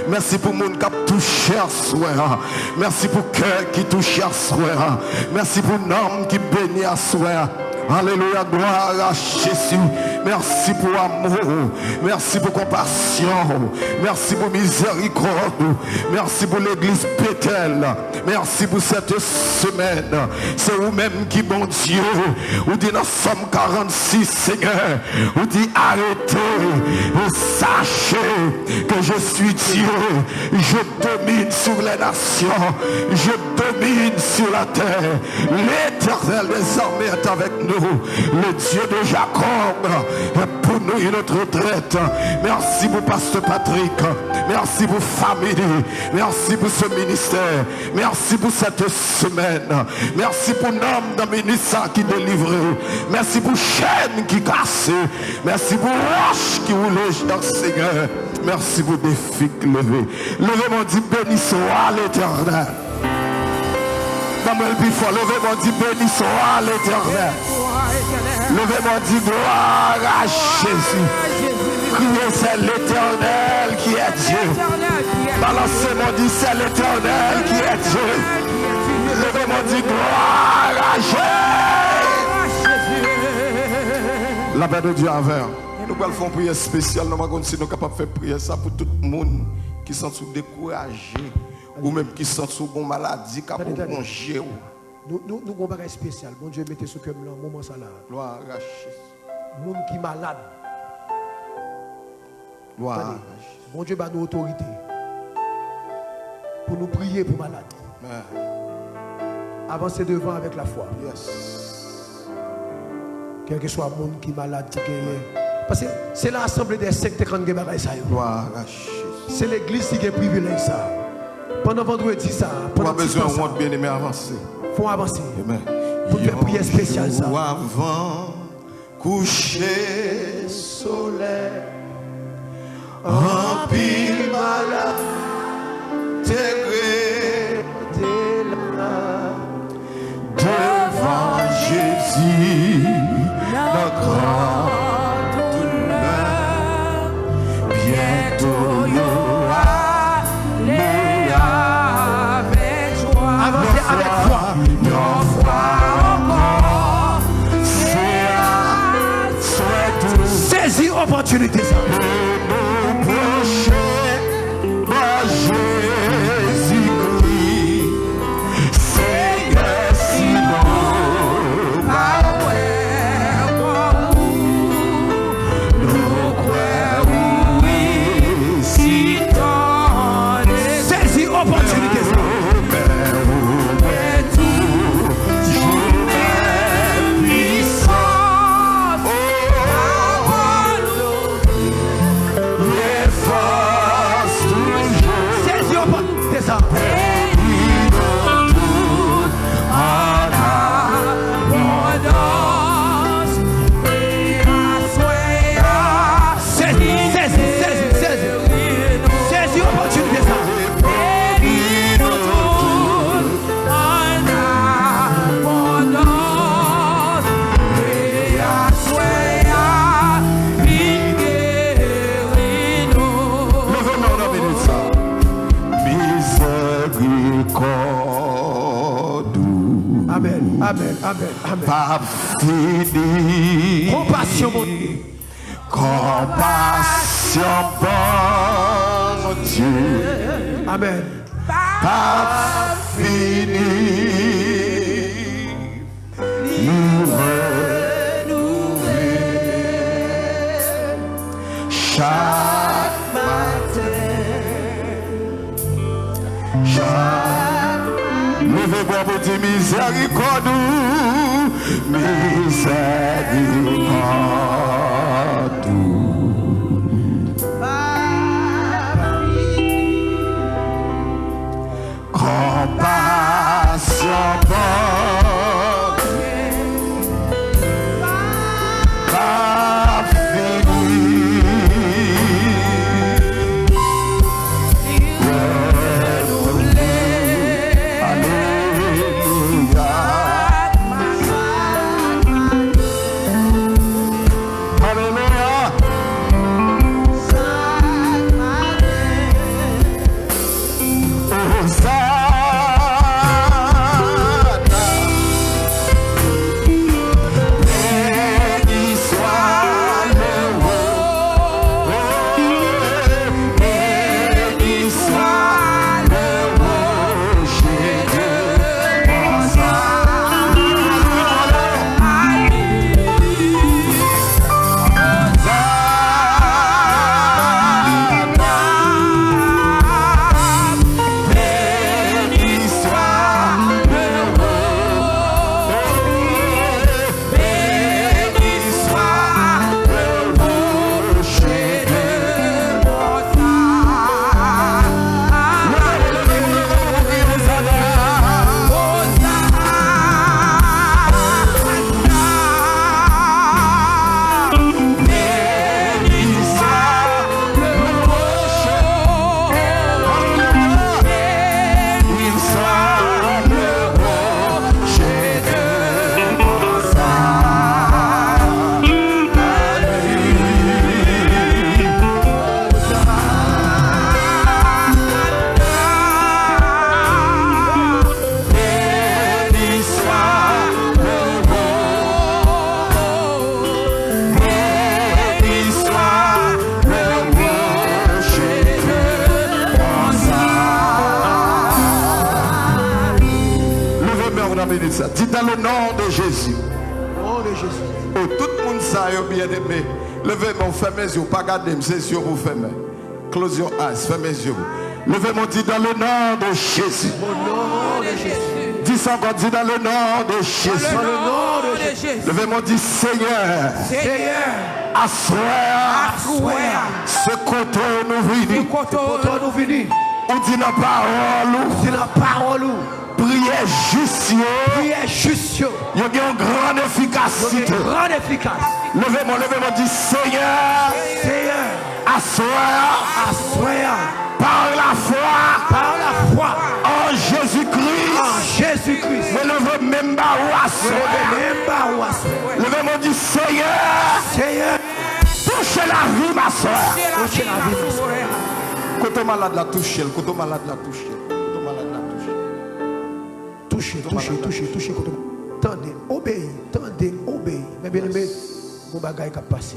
Merci pour monde qui a touché à soi. Merci pour cœur qui touche à soi. Merci pour âme qui bénit à soi. Alléluia, gloire à Jésus. Merci pour amour. Merci pour compassion. Merci pour miséricorde. Merci pour l'église Bethel. Merci pour cette semaine. C'est vous-même qui, bon Dieu, vous dites dans Somme 46, Seigneur, vous dites arrêtez et sachez que je suis Dieu. Je domine sur les nations. Je domine sur la terre. L'Éternel des armées est avec nous. Le Dieu de Jacob est pour nous une retraite. Merci pour Pasteur Patrick. Merci pour famille. Merci pour ce ministère. Merci pour cette semaine. Merci pour l'homme dans le ministère qui délivré. Merci pour chaîne qui casse. Merci pour roche qui roule, Seigneur. Merci pour défi levé. Levez-moi dit béni soit l'Éternel. Levez-moi dit béni soit l'Éternel. Levez-moi dit gloire à Jésus. Criez c'est l'Éternel qui est Dieu. Balancez-moi dit c'est l'Éternel qui est Dieu. Levez-moi dit gloire à Jésus. La paix de Dieu avec. Nous allons faire une prière spéciale. Nous allons si nous sommes capables de faire prière ça pour tout le monde qui sont découragés. Ou même qui sont sous une maladie, qui ont un géo. Nous avons un bagage spécial. Bon Dieu, mettez ce cœur là, moment ça là. Gloire à Jésus. Monde qui est malade. Gloire à Jésus. Bon Dieu, nous autorité. Pour nous prier pour malade. Avancez devant avec la foi. Yes. Quel que soit le monde qui est malade, qui est. Parce que c'est l'assemblée des sectes qui ont des bagages. Gloire à Jésus. C'est l'église qui a privilège ça. Pendant vendredi ça. Pas besoin de monde bien aimé avancer. Faut avancer. Amen. Pour faire prière spéciale ça. Avant coucher soleil, en pile malade, t'es là devant Jésus, notre grand douleur, bientôt avancez avec foi. Saisis l'opportunité. Nous prochains par Jésus-Christ, Seigneur, sinon, pas nous croyons, oui, si ton saisis l'opportunité. Amen, amen, amen. Pas fini. Compassion, mon Dieu. Compassion, bon Dieu. Amen. Pas fini. Nous renouveler chaque matin. Levez-moi pour dire miséricorde, miséricorde. Compassion, pas fini. Dis dans le nom de Jésus. Nom de Jésus. Oh, tout le monde ça bien aimé. Levez-moi, fermez les yeux, pas garder mes yeux pour fermer. Close your eyes, fermez les yeux. Levez-moi, dis dans le nom de Jésus. Au nom de Jésus. Dis ça encore, dis dans le nom de Jésus. Dans le nom de Jésus. Levez-moi, dis Seigneur. Seigneur. Assoir. Ce côté nous vini. Nous venons. On dit la parole. C'est la parole. Prière juste. Prière juste. Il y a une grande efficacité. Grande efficace. Levez-moi, dis Seigneur. Seigneur. Assoir. Par la foi. En Jésus-Christ. Mais levez même pas ou assoir. Levez-moi, dis Seigneur. Touchez la vie, ma soeur. Touchez la vie, ma soeur. Côté malade la toucher. Côté malade la toucher. Touchez. Tendez, obéis. Mais bien aimé, mon bagage qui a passé.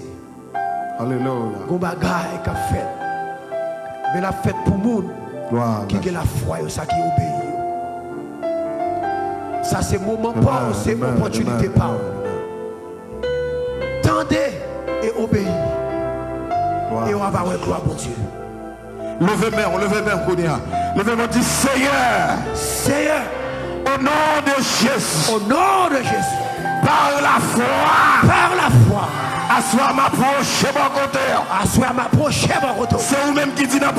Alléluia. Mon bagage qui a fait. Mais la fête pour monde qui a la foi, ça qui obéit. Ça c'est moment pas, c'est opportunité pas. Tendez et obéis. Et on va voir gloire pour Dieu. Levez-moi, Kounia. Levez-moi, dis Seigneur. Au nom de Jésus. Par la foi. Assois m'approcher mon côté. C'est vous-même qui dit la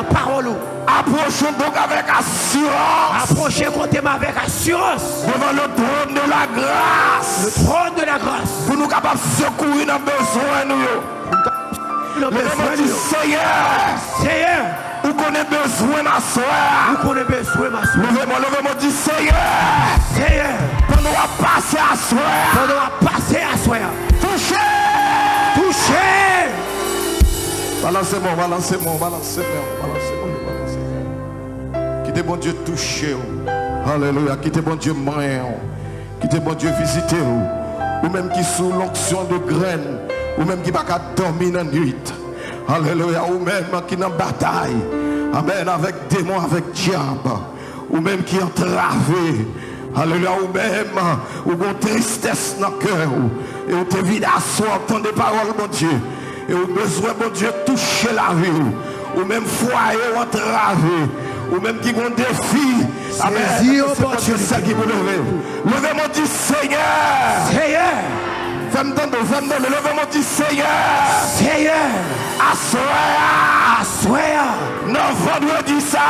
parole. Approchons donc avec assurance. Devant le trône de la grâce. Pour nous capables de secourir nos besoins. Levez-moi, dis Seigneur. Vous connaissez besoin ma soeur. Levez-moi, dis Seigneur. Pendant à passer à soeur. Touchez. Balancez-moi. Quittez bon Dieu toucher. Alléluia. Quittez bon Dieu moyen. Quittez bon Dieu visiter vous. Ou même qui sous l'onction de graines. Ou même qui va pas dormir dans la nuit. Alléluia. Ou même qui dans bataille. Amen. Avec démons, avec diable. Ou même qui entravé. Alléluia. Ou même ou une tristesse dans le cœur. Et ou te vide à soi, entendre des paroles, mon Dieu. Et ou besoin, mon Dieu, toucher la vie. Ou même foyer entravé. Ou même qui ont des défis. Amen. C'est ça qui vous levez. Levez mon Dieu, Seigneur. Seigneur. Femme-moi, levez mon Dieu, Seigneur. Seigneur. Assoya. Non, vendredi ça.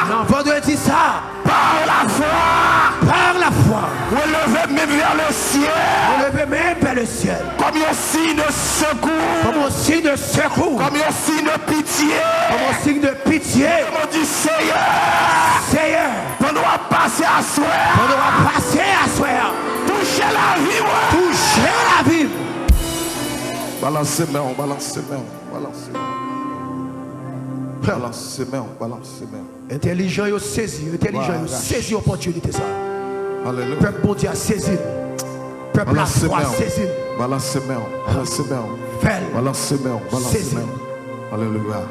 Non, vendredi ça. Par la foi. Par la foi. Relevez même vers le ciel. Relevez même vers le ciel. Comme un signe de secours. Comme un signe de secours. Comme un signe de pitié. Comme un signe de pitié. Mon Dieu, Seigneur. Seigneur. On doit passer à soi. On doit passer à soi. Toucher la vie. Toucher la vie. Balancez main, balancez main, balancez main. Balancez main, balancez main. Intelligent, il saisi. Intelligent, il saisi l'opportunité ça. Alléluia. Peuple bon Dieu a saisi. Peuple la foi a saisi. Balancez main, balancez main. Balancez main, balancez main. Alléluia.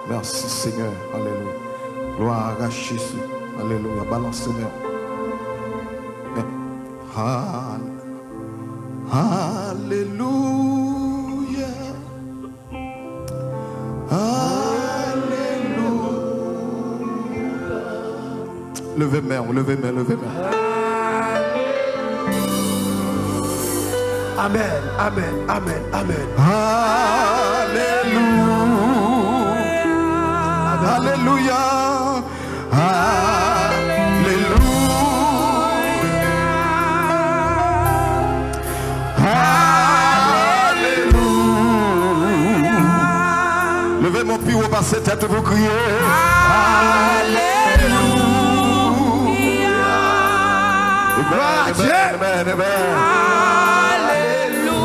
Merci Seigneur. Alléluia. Gloire à Jésus. Alléluia. Balancez main. Alléluia. Alléluia. Levez main, levez main, levez main. Amen, amen, amen, amen. Alléluia. Alléluia. Levez mon pied au bas de tête et vous criez. Alléluia. Amen, amen. Alléluia.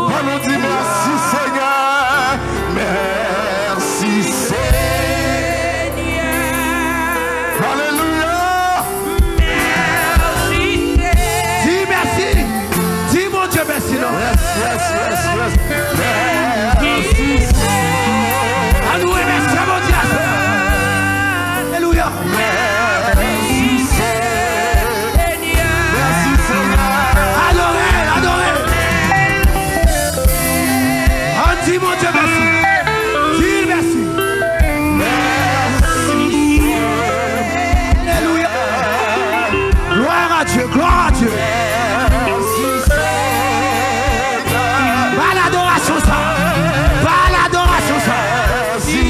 On nous dit merci Seigneur. Merci Seigneur. Alléluia. Merci Seigneur. Dis merci. Dis mon Dieu merci. Non. Yes, yes, yes, yes. Merci Seigneur. Alléluia, merci mon Dieu. Alléluia. Merci Seigneur. Merci Seigneur. Adorez, adorez. Oh, dis mon Dieu merci. Dis merci. Merci Seigneur. Alléluia. Gloire à Dieu, gloire à Dieu. Merci Seigneur. Pas l'adoration ça. Pas l'adoration ça. Merci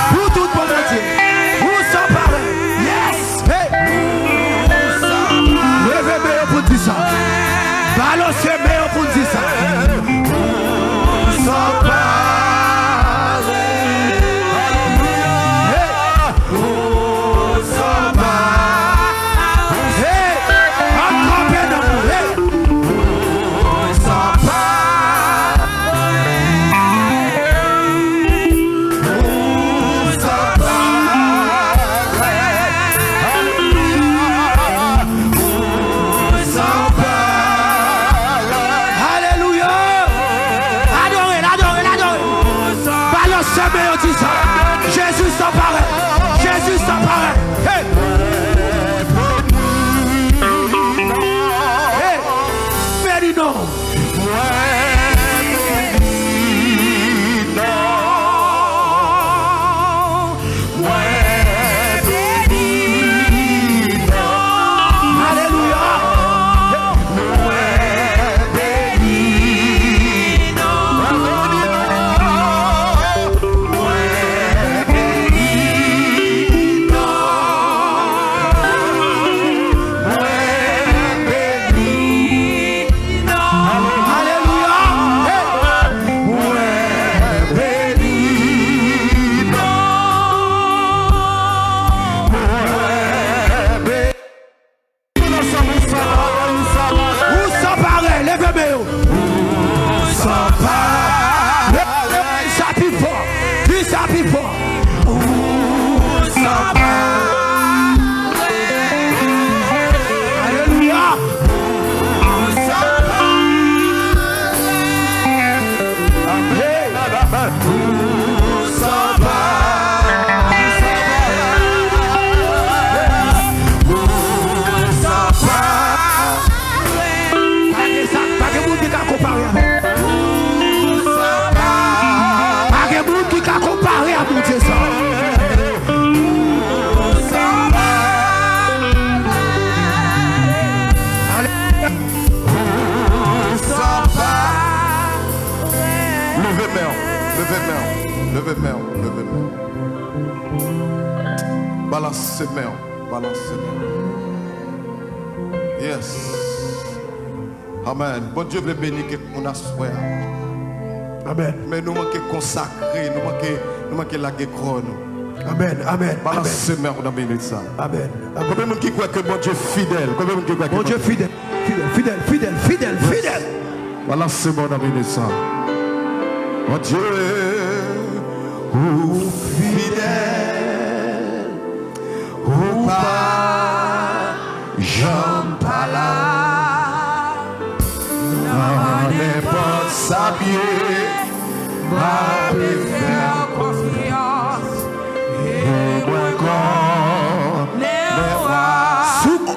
Pour tout bon Dieu. Vous s'en parlez. Yes. Hey. Levez meilleur pour dire ça. Balancez meilleur pour dire ça. S'en parler. Hey. S'en parler. Hey. Attrapez dans vous. Hey. S'en Alléluia. Adorez, adorez, adorez. Balancez meilleur dit ça. Jésus s'emparait. Jésus s'emparait. Hey. Hey. Béni non. Alléluia. Plus fort. Alléluia. Levez main. Balance ses mains. Yes. Amen. Bon Dieu veut bénir mon assoir. Amen. Mais nous manquons consacrer, nous manquons la guécron. Amen. Balance ses mains dans minute ça. Amen. Combien de monde qui croit que bon Dieu fidèle? Bon Dieu fidèle. Balance ses mains dans minute ça. Mon Dieu, ou fidèle, ou pas, j'en pas là, dans n'importe sa pied, ma faire confiance, et moi quand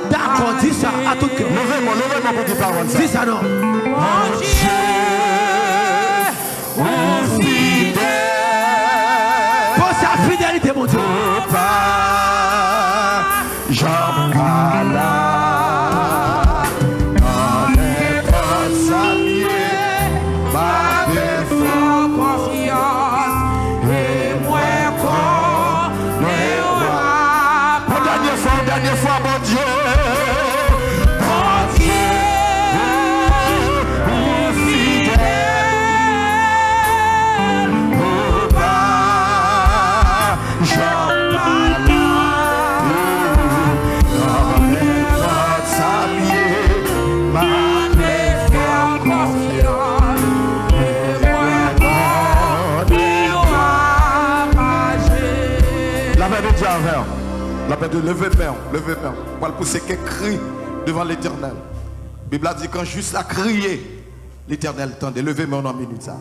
d'accord, dis ça à tout cœur. Levez-moi pour dire parole ça. Dis ça non. Mon Dieu, ou fidèle, pour sa fidélité, mon Dieu. J'en pas là, dans n'importe sa pied, ma faire confiance, et moi qu'on dernière fois, mon Dieu. La peine de lever main. Pour le pousser qu'un cri devant l'Éternel. La Bible a dit quand juste a crié, l'Éternel tendait. Levez main en minute ça.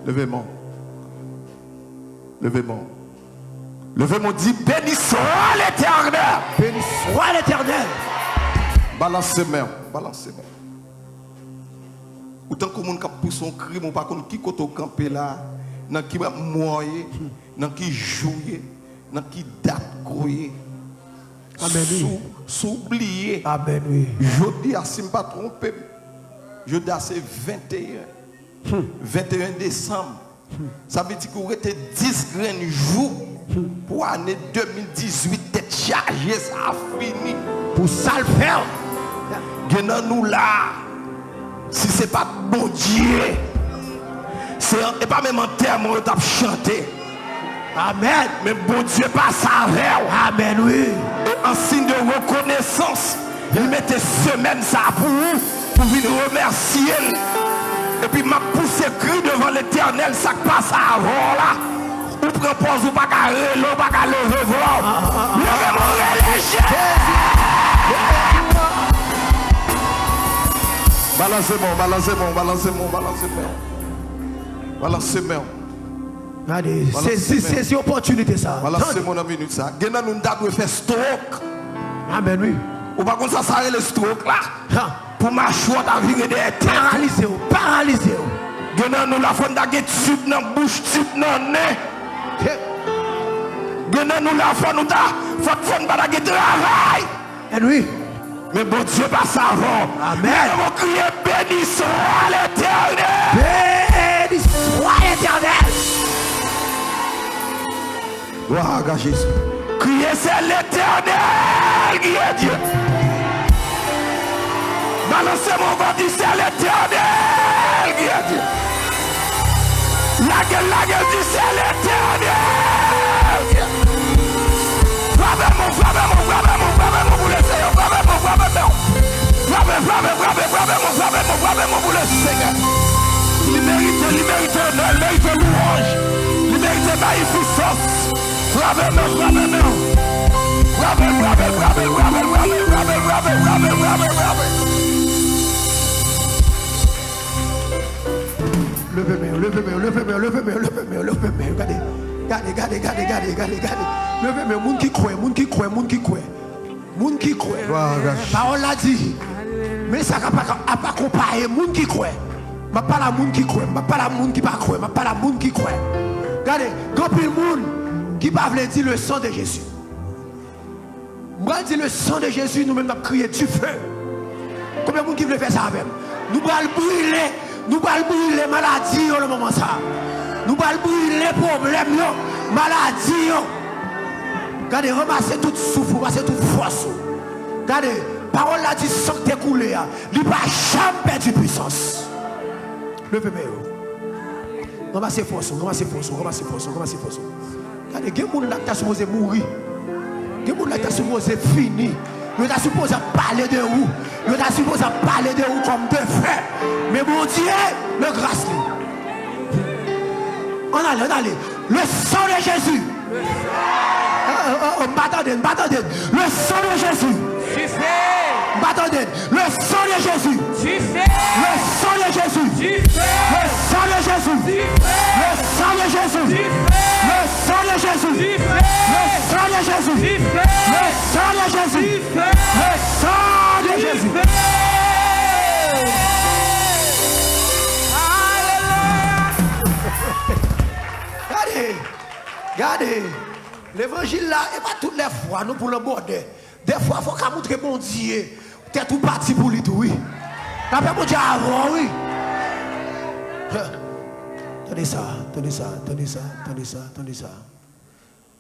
Levez main, dit béni soit l'Éternel. Béni soit l'Éternel. Balancez main. Autant que monde qui pousse son cri, mon pas comme qui côté camper là, dans qui va moyer, dans qui jouer, dans qui date croyer. Amen. S'oublier. Amen. Oui. Je dis à si je ne pas trompé, je dis à c'est 21 décembre. Ça veut dire qu'on était 10 grands jours pour l'année 2018 tête chargée, ça a fini. Pour ça le faire. Gagnons nous là. Si ce n'est pas bon Dieu, c'est pas même en termes où on a chanté. Amen. Mais bon Dieu pas ça avec. Amen, oui. Et en signe de reconnaissance, il mettait semaine ça pour vous, pour venir remercier. Et puis m'a poussé cri devant l'Éternel, ça passe avant là. Ou propose ou pas qu'à relow, pas qu'à lever voir. Levez mon religieux. Balancez moi. Allez, c'est une opportunité ça. Balancez mon minute ça. Gena nous doit faire stroke. Amen, oui. Ou pas comme ça s'arrête le stroke là. Pour ma choix d'avirer des têtes. Paralysé. Gena nous la fond d'aguer tube dans bouche, tube dans nez. Gena nous la fond nous ta fond d'aguer travail. Et oui. Mais bon Dieu pas ça avant. Amen. On crie béni soit l'Éternel. Béni soit l'Éternel. Gloire à Jésus. Criez c'est l'Éternel qui est Dieu. Balancez mon corps, dit c'est l'Éternel qui est Dieu. La gueule dit c'est l'Éternel qui est Dieu. Frappez mon pour le Seigneur. Frappez mon pour le Seigneur. Il mérite louange. Il mérite bail puissance. Frappez-moi. Levez-moi. Regardez. Levez-moi, moun qui croit. Parole l'a dit. Mais ça n'a pas comparé moun qui croit. Je ne parle pas à moun qui croit, je ne parle pas à moun qui pas croit, je parle à moun qui croit. Regardez, quand il y a moun qui pas veut dire le sang de Jésus. Moi je dis le sang de Jésus, nous même crier du feu. Combien de monde qui veut faire ça avec nous? Nous allons brûler maladie au moment ça. Nous allons brûler les problèmes, maladie. Regardez, ramassez toute souffrance, ramassez toute force. Regardez, parole là dit sang qui est coulé, il ne va jamais perdre puissance. Levez-moi. Ramassez force. Regardez, il y a des gens qui sont supposés mourir. Il y a des gens qui sont supposés finir. Ils sont supposés parler de vous. Ils sont supposés parler de vous comme de frères. Mais mon Dieu, le grâce. On allez. Le sang de Jésus. M'attendez. Le sang de Jésus. M'attendez. Le sang de Jésus. Le sang de Jésus. Le sang de Jésus. Le sang de Jésus. Le sang de Jésus. Le sang de Jésus. Le sang de Jésus. Le sang de Jésus. Regardez, l'évangile là, et pas toutes les fois, nous pour le border. Des fois, il faut qu'on montre bon Dieu. Tu es tout parti pour lui, oui. La paix, mon Dieu, avant, oui. Tenez ça.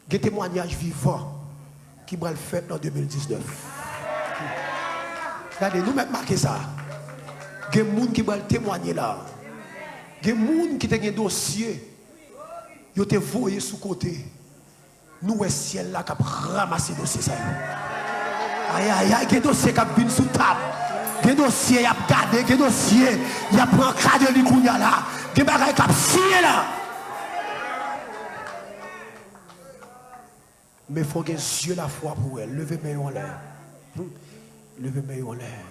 Des témoignages vivants qui vont le faire en 2019. Regardez, nous même marqué ça. Il y a des gens qui vont témoigner là. Il y a des gens qui ont un dossier. Ils ont voyé sous côté. Nous, le ciel là qui a ramassé le dossier. Aïe, il y a des dossiers qui viennent sous table. Des dossiers, il y a gardé, des dossiers, il y a pris un cas de l'Ikounia là. Des bagages qui ont signé là. Mais il faut que Dieu la foi pour elle. Levez-moi en l'air. Levez-moi en l'air.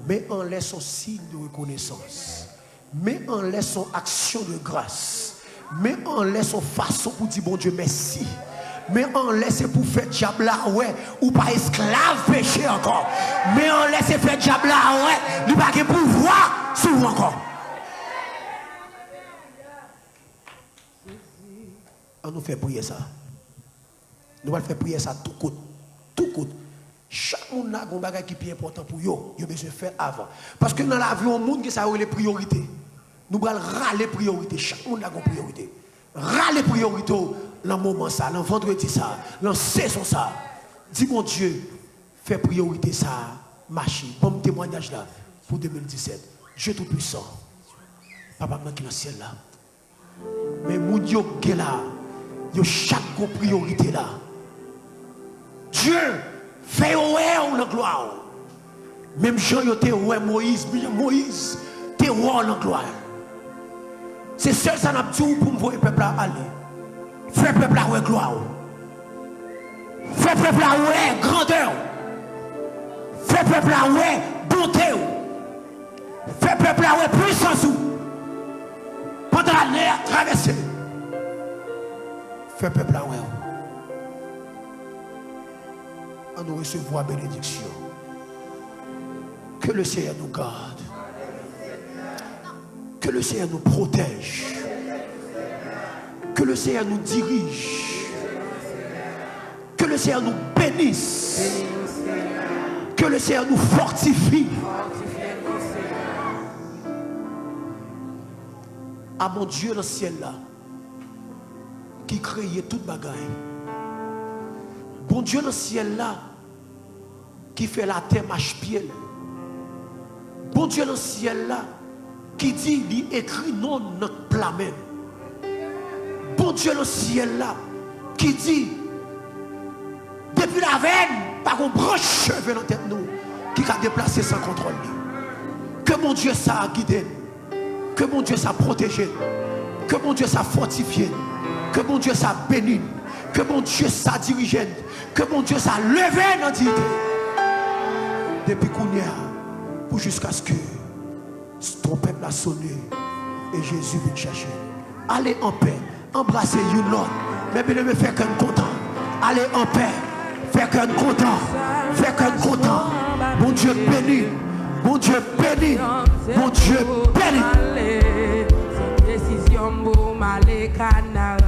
Mais en l'air son signe de reconnaissance. Mais en l'air son action de grâce. Mais en l'air son façon pour dire bon Dieu merci. Mais en l'air c'est pour faire diable là ouais ou pas esclave péché encore. Mais en l'air c'est faire diable là ouais, il pas de pouvoir sur vous encore. On nous fait prier ça. Nous allons faire prier ça tout coûte. Chaque monde a un bagage qui est important pour yo, il a besoin de faire avant. Parce que dans la vie, on monde qui ça les priorités. Nous allons râler les priorités. Chaque monde a une priorité. Râler les priorités dans le moment ça, dans le vendredi ça, dans la saison ça. Dis mon Dieu, fais priorité ça, marcher. Bon témoignage là pour 2017. Dieu tout-puissant. Papa qui est dans le ciel là. Mais mon Dieu qui est là, il y a chaque priorité là. Dieu fait ouais la gloire. Même Jean était ouais Moïse t'es ouais la gloire. C'est seul ça n'a pas dit pour me voir le peuple aller. Fais peuple ouais gloire. Fais peuple ouais grandeur. Fais peuple ouais bonté. Fais peuple ouais puissance. Pendant l'année traversée. Fais peuple ouais. On nous recevoir bénédiction. Que le Seigneur nous garde. Que le Seigneur nous protège. Que le Seigneur nous dirige. Que le Seigneur nous bénisse. Que le Seigneur nous fortifie. À mon Dieu dans le ciel là, qui créait toute bagaille. Bon Dieu dans le ciel là, qui fait la terre marche-pied. Bon Dieu dans le ciel là, qui dit, il écrit non notre plat même. Bon Dieu dans le ciel là, qui dit, depuis la veine, par un branche cheveux dans la tête nous, qui a déplacé sans contrôle. Que mon Dieu ça a guidé, que mon Dieu ça a protégé, que mon Dieu ça a fortifié, Que mon Dieu ça bénisse. Que mon Dieu ça dirige. Que mon Dieu ça lève dans dignité. Depuis qu'on y a, pour jusqu'à ce que ton peuple a sonné et Jésus vient chercher. Allez en paix, embrassez you Lord. Mais bien me faire qu'un content. Allez en paix, faire qu'un content, faire qu'un content. Mon Dieu béni, mon Dieu béni, mon Dieu béni. Décision pour m'aller canard.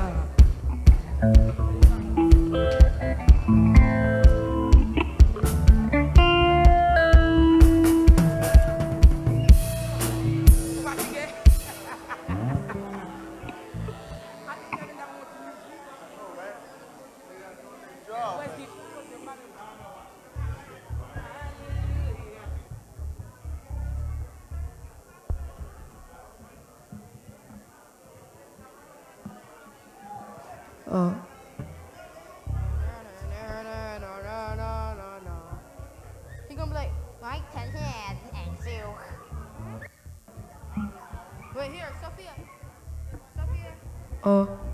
Oh. He's gonna be like, Mike, 10 hands and two. Wait, here, Sophia. Sophia. Oh.